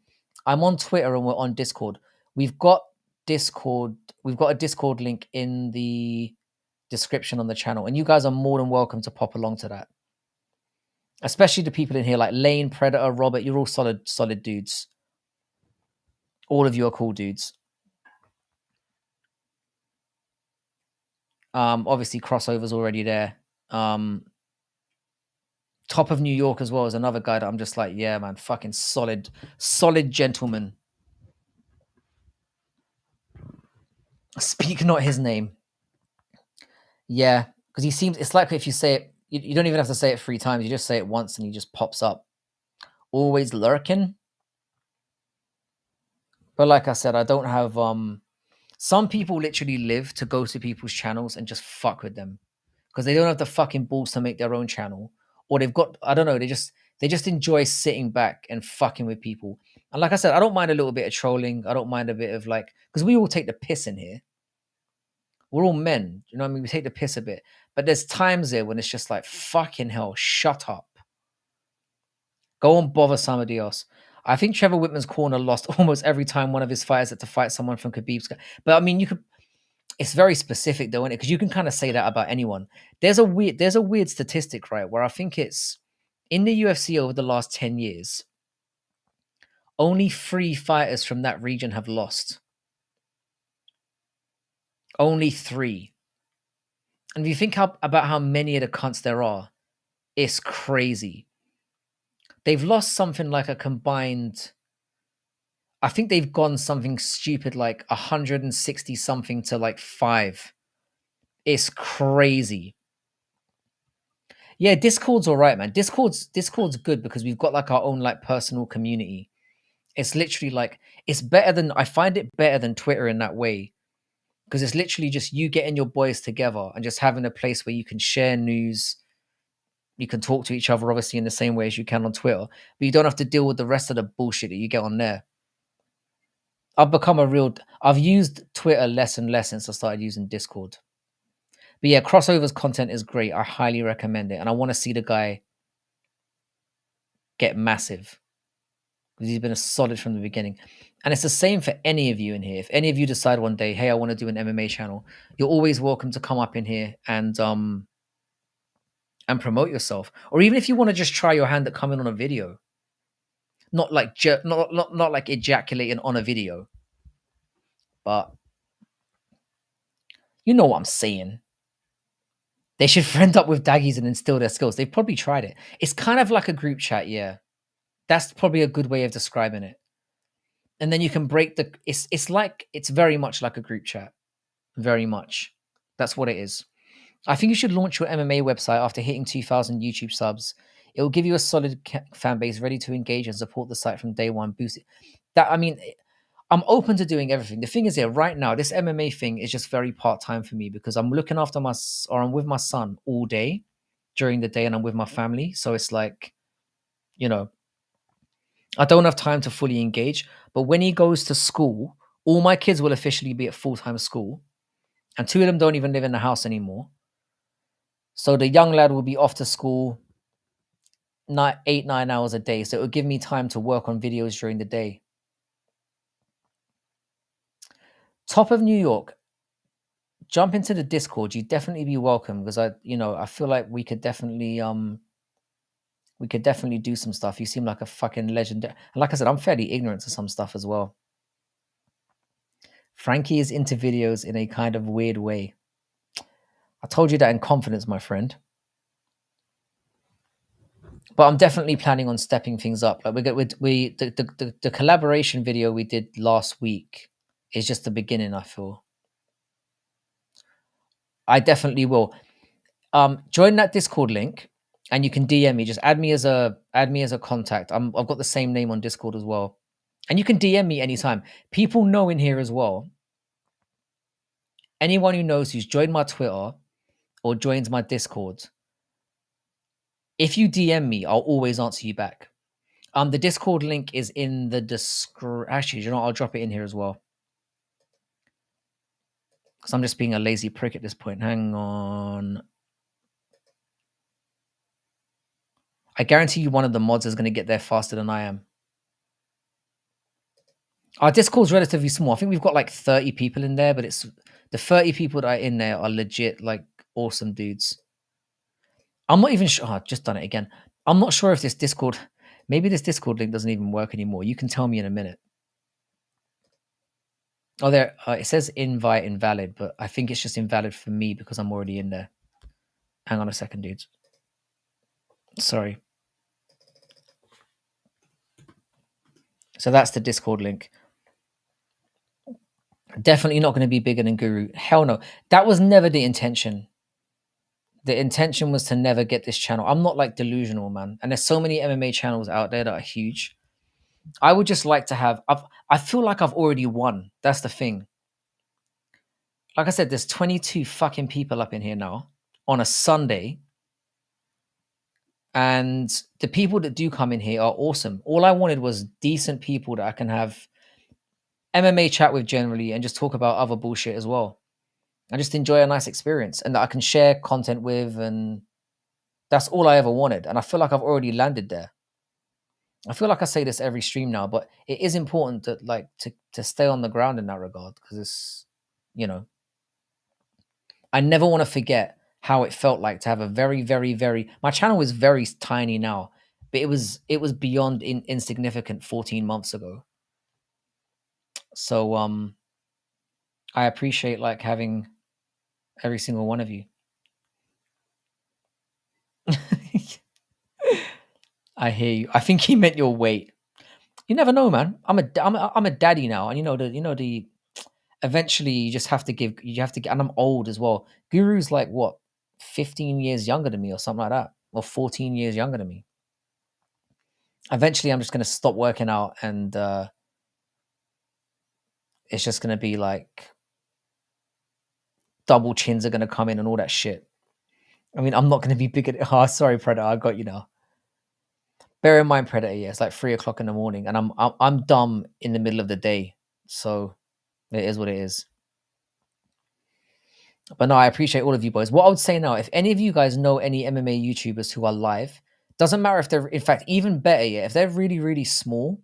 I'm on Twitter and we're on Discord. We've got Discord. We've got a Discord link in the description on the channel, and you guys are more than welcome to pop along to that. Especially the people in here like Lane, Predator, Robert. You're all solid dudes. All of you are cool dudes. Obviously Crossover's already there. Top of New York as well is another guy that I'm just like, yeah, man, fucking solid gentleman. Speak not his name. Yeah, because he seems, it's like if you say it, you don't even have to say it 3 times. You just say it once and he just pops up. Always lurking. But like I said, I don't have, some people literally live to go to people's channels and just fuck with them because they don't have the fucking balls to make their own channel, or they've got, I don't know, they just enjoy sitting back and fucking with people. And like I said, I don't mind a little bit of trolling. I don't mind a bit of like, because we all take the piss in here. We're all men, you know what I mean? We take the piss a bit. But there's times there when it's just like, fucking hell, shut up. Go and bother somebody else. I think Trevor Whitman's corner lost almost every time one of his fighters had to fight someone from Khabib's. But I mean, you could, it's very specific though, isn't it? Because you can kind of say that about anyone. There's a weird statistic, right? Where I think it's in the UFC over the last 10 years, only 3 fighters from that region have lost. Only 3. And if you think about how many of the cunts there are, it's crazy. They've lost something like a combined, I think they've gone something stupid like 160 something to like 5. It's crazy. Yeah, Discord's all right, man. Discord's good because we've got like our own like personal community. It's literally like, it's better than, I find it better than Twitter in that way, because it's literally just you getting your boys together and just having a place where you can share news. You can talk to each other, obviously, in the same way as you can on Twitter, but you don't have to deal with the rest of the bullshit that you get on there. I've used Twitter less and less since I started using Discord. But yeah, Crossover's content is great. I highly recommend it. And I want to see the guy get massive, because he's been a solid from the beginning. And it's the same for any of you in here. If any of you decide one day, hey, I want to do an MMA channel, you're always welcome to come up in here and promote yourself. Or even if you want to just try your hand at coming on a video. Not like not like ejaculating on a video. But you know what I'm saying. They should friend up with Daggies and instill their skills. They've probably tried it. It's kind of like a group chat, yeah. That's probably a good way of describing it. And then you can break the, it's very much like a group chat. Very much. That's what it is. I think you should launch your MMA website after hitting 2,000 YouTube subs. It will give you a solid fan base ready to engage and support the site from day one. Boost it. That, I mean, I'm open to doing everything. The thing is here, right now, this MMA thing is just very part-time for me because I'm looking after I'm with my son all day during the day and I'm with my family. So it's like, you know, I don't have time to fully engage. But when he goes to school, all my kids will officially be at full-time school. And 2 of them don't even live in the house anymore. So the young lad will be off to school 8, 9 hours a day. So it will give me time to work on videos during the day. Top of New York, jump into the Discord. You'd definitely be welcome because I feel like we could definitely do some stuff. You seem like a fucking legend. And like I said, I'm fairly ignorant to some stuff as well. Frankie is into videos in a kind of weird way. I told you that in confidence, my friend. But I'm definitely planning on stepping things up. Like the collaboration video we did last week is just the beginning, I feel. I definitely will. Join that Discord link and you can DM me. Just add me as a contact. I've got the same name on Discord as well. And you can DM me anytime. People know in here as well anyone who knows who's joined my Twitter or joins my Discord, if you DM me, I'll always answer you back. The Discord link is in the description. Actually, you know, I'll drop it in here as well. Because I'm just being a lazy prick at this point. Hang on. I guarantee you one of the mods is going to get there faster than I am. Our Discord's relatively small. I think we've got like 30 people in there, but it's the 30 people that are in there are legit like awesome dudes. I'm not even sure. Oh, I've just done it again. I'm not sure if this Discord, maybe this Discord link doesn't even work anymore. You can tell me in a minute. Oh, there. It says invite invalid, but I think it's just invalid for me because I'm already in there. Hang on a second, dudes. Sorry. So that's the Discord link. Definitely not going to be bigger than Guru. Hell no. That was never the intention. The intention was to never get this channel. I'm not like delusional, man. And there's so many MMA channels out there that are huge. I would just like to have. I feel like I've already won. That's the thing. Like I said, there's 22 fucking people up in here now on a Sunday. And the people that do come in here are awesome. All I wanted was decent people that I can have MMA chat with generally and just talk about other bullshit as well. And just enjoy a nice experience and that I can share content with. And that's all I ever wanted. And I feel like I've already landed there. I feel like I say this every stream now, but it is important that like to stay on the ground in that regard because it's, you know, I never want to forget how it felt like to have a very, very, very. My channel is very tiny now, but it was beyond insignificant 14 months ago. So I appreciate like having every single one of you. I hear you. I think he meant your weight. You never know, man. I'm a daddy now, and you know the. Eventually, you just have to give. You have to get, and I'm old as well. Guru's like what, 15 years younger than me, or something like that, or 14 years younger than me. Eventually, I'm just gonna stop working out, and it's just gonna be like double chins are gonna come in and all that shit. I mean, I'm not gonna be big at. Oh, sorry, Predator. I got you now. Bear in mind, Predator. Yeah, it's like 3 o'clock in the morning, and I'm dumb in the middle of the day, so it is what it is. But no, I appreciate all of you boys. What I would say now, if any of you guys know any MMA YouTubers who are live, doesn't matter if they're, in fact, even better, yeah, if they're really, really small,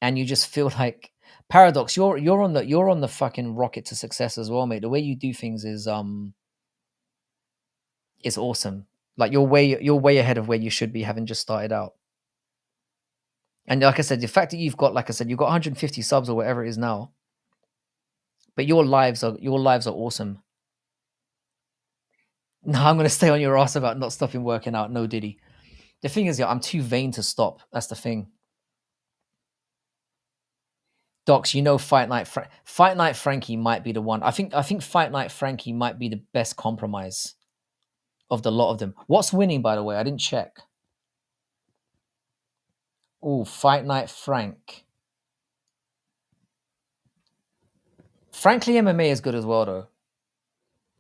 and you just feel like Paradox, you're on the fucking rocket to success as well, mate. The way you do things is awesome. Like you're way ahead of where you should be, having just started out. And like I said, the fact that you've got, like I said, you've got 150 subs or whatever it is now, but your lives are awesome. No, I'm gonna stay on your ass about not stopping working out. No, Diddy. The thing is, yeah, I'm too vain to stop. That's the thing. Docs, you know, Fight Night Frankie might be the one. I think Fight Night Frankie might be the best compromise of the lot of them. What's winning, by the way? I didn't check. Oh, Fight Night Frank. Frankly, MMA is good as well, though.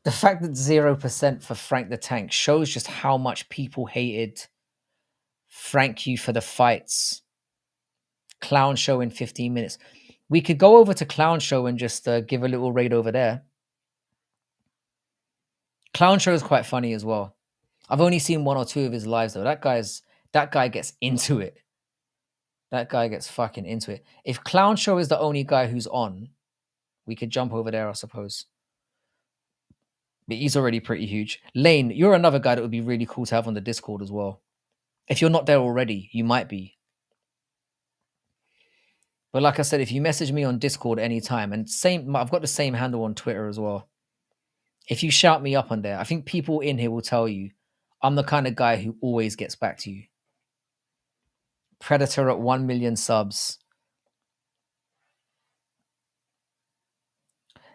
The fact that 0% for Frank the Tank shows just how much people hated Frank you for the fights. Clown Show in 15 minutes. We could go over to Clown Show and just give a little raid over there. Clown Show is quite funny as well. I've only seen 1 or 2 of his lives though. That guy gets into it. That guy gets fucking into it. If Clown Show is the only guy who's on, we could jump over there, I suppose. But he's already pretty huge. Lane, you're another guy that would be really cool to have on the Discord as well. If you're not there already, you might be. But like I said, if you message me on Discord anytime, and I've got the same handle on Twitter as well. If you shout me up on there, I think people in here will tell you I'm the kind of guy who always gets back to you. Predator at 1 million subs.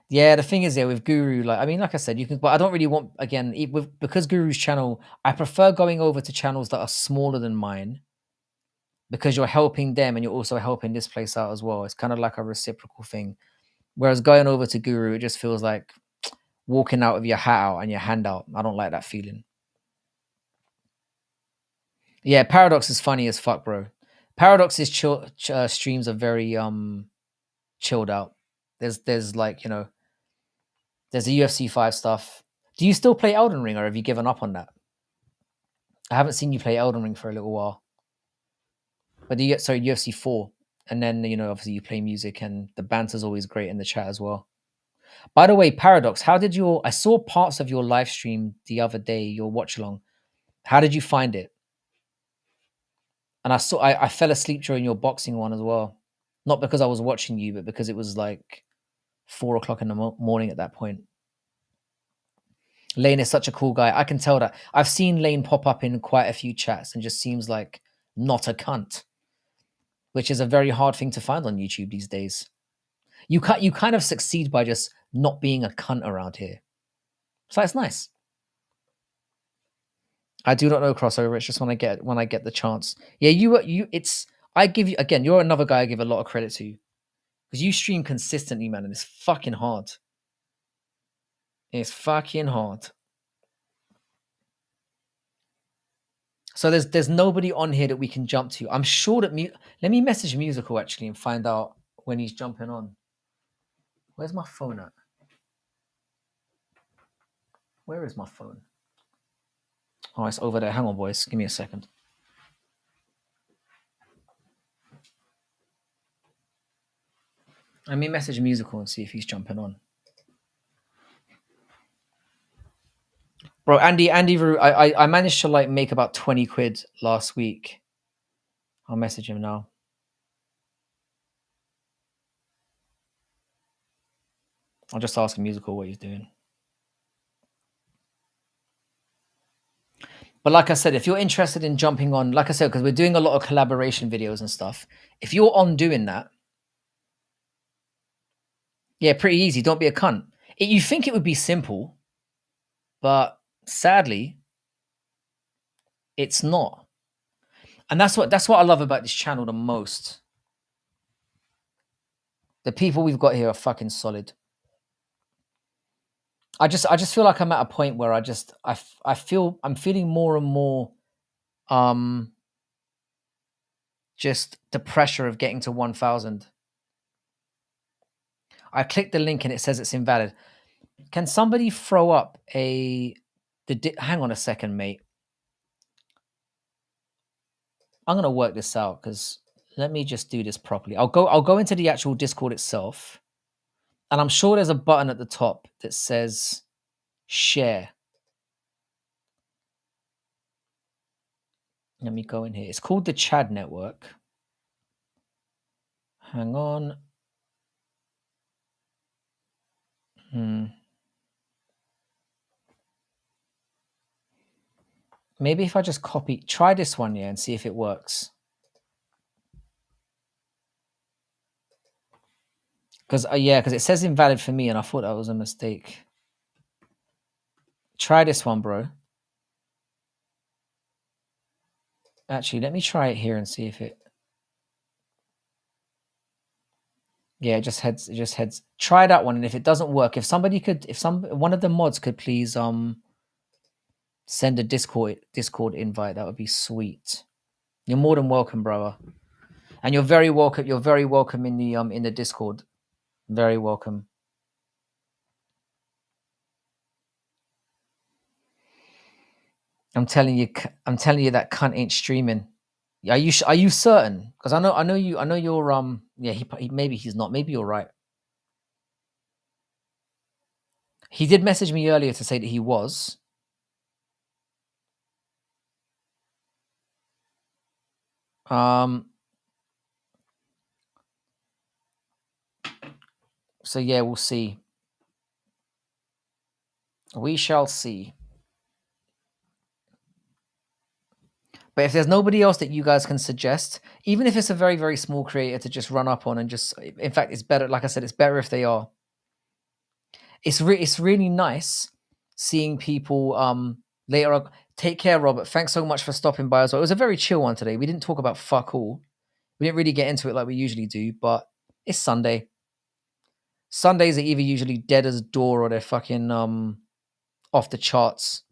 Yeah, the thing is, yeah, with Guru, like I said, you can, but I don't really want, again, because Guru's channel, I prefer going over to channels that are smaller than mine because you're helping them and you're also helping this place out as well. It's kind of like a reciprocal thing. Whereas going over to Guru, it just feels like walking out with your hat out and your hand out. I don't like that feeling. Yeah, Paradox is funny as fuck, bro. Paradox's streams are very chilled out. There's like, you know, there's the UFC 5 stuff. Do you still play Elden Ring, or have you given up on that? I haven't seen you play Elden Ring for a little while. But do you get, sorry, UFC 4, and then, you know, obviously you play music, and the banter's always great in the chat as well. By the way, Paradox, how did your, I saw parts of your live stream the other day, your watch along. How did you find it? And I fell asleep during your boxing one as well. Not because I was watching you, but because it was like 4 o'clock in the morning at that point. Lane is such a cool guy. I can tell that. I've seen Lane pop up in quite a few chats and just seems like not a cunt, which is a very hard thing to find on YouTube these days. You kind of succeed by just not being a cunt around here. So it's nice. I do not know crossover. It's just when I get the chance. Yeah, I give you, again, you're another guy I give a lot of credit to. Because you stream consistently, man, and it's fucking hard. It's fucking hard. So there's nobody on here that we can jump to. I'm sure that let me message Musical actually and find out when he's jumping on. Where's my phone at? Where is my phone? Oh, it's over there. Hang on, boys. Give me a second. Let me message Musical and see if he's jumping on. Bro, Andy, I managed to like make about 20 quid last week. I'll message him now. I'll just ask Musical what he's doing. But like I said, if you're interested in jumping on, like I said, because we're doing a lot of collaboration videos and stuff, if you're on doing that, yeah, pretty easy. Don't be a cunt. You think it would be simple, but sadly, it's not. And that's what I love about this channel the most. The people we've got here are fucking solid. I just feel like I'm at a point where I'm feeling more and more just the pressure of getting to 1,000. I clicked the link and it says it's invalid. Can somebody throw up hang on a second, mate. I'm gonna work this out because let me just do this properly. I'll go into the actual Discord itself, and I'm sure there's a button at the top that says share. Let me go in here. It's called the Chad Network. Hang on. Maybe if I just try this one, yeah, and see if it works. Because it says invalid for me, and I thought that was a mistake. Try this one, bro. Actually, let me try it here and see if it. Yeah, it just heads. Try that one, and if it doesn't work, if one of the mods could please send a Discord invite, that would be sweet. You're more than welcome, brother. And you're very welcome. You're very welcome in the Discord. Very welcome. I'm telling you that cunt ain't streaming. Are you certain? Because I know you're yeah, maybe he's not. Maybe you're right. He did message me earlier to say that he was. So yeah, we'll see. We shall see. But if there's nobody else that you guys can suggest, even if it's a very, very small creator to just run up on and just, in fact, it's better. Like I said, it's better if they are. It's really nice seeing people later on. Take care, Robert. Thanks so much for stopping by as well. It was a very chill one today. We didn't talk about fuck all. We didn't really get into it like we usually do, but it's Sunday. Sundays are either usually dead as a door or they're fucking off the charts.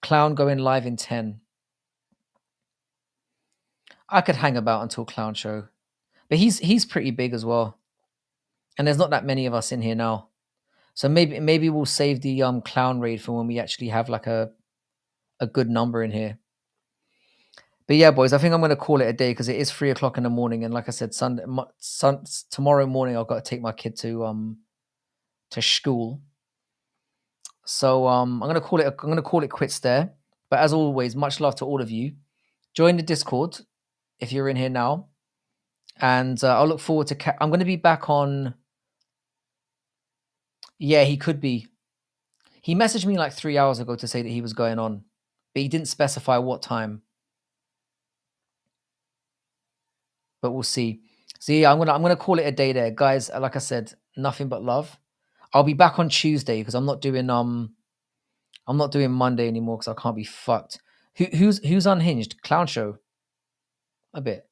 Clown going live in 10. I could hang about until Clown show. But he's pretty big as well. And there's not that many of us in here now. So maybe we'll save the Clown raid for when we actually have like a good number in here. But yeah, boys, I think I'm going to call it a day because it is 3:00 in the morning, and like I said, tomorrow morning I've got to take my kid to school. So I'm going to call it quits there. But as always, much love to all of you. Join the Discord if you're in here now, and I'll look forward to. I'm going to be back on. Yeah, he could be. He messaged me like 3 hours ago to say that he was going on, but he didn't specify what time. But we'll see. So yeah, I'm gonna call it a day there, guys. Like I said, nothing but love. I'll be back on Tuesday because I'm not doing Monday anymore because I can't be fucked. Who's unhinged? Clown show. A bit.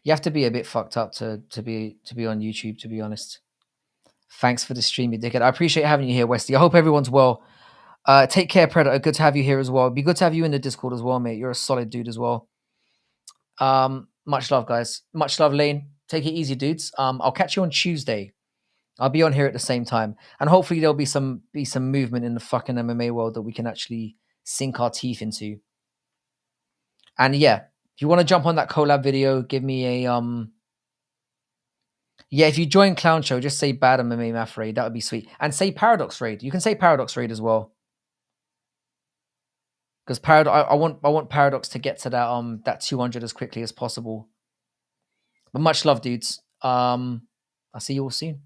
You have to be a bit fucked up to be on YouTube, to be honest. Thanks for the stream, you dickhead. I appreciate having you here, Westy. I hope everyone's well. Take care, Predator. Good to have you here as well. It'd be good to have you in the Discord as well, mate. You're a solid dude as well. Much love, guys. Much love, Lane. Take it easy, dudes. I'll catch you on Tuesday. I'll be on here at the same time, and hopefully there'll be some movement in the fucking MMA world that we can actually sink our teeth into. And yeah, if you want to jump on that collab video, give me a yeah. If you join Clown Show, just say bad MMA Math Raid. That would be sweet, and say Paradox Raid. You can say Paradox Raid as well, because I want Paradox to get to that 200 as quickly as possible. But much love, dudes. I'll see you all soon.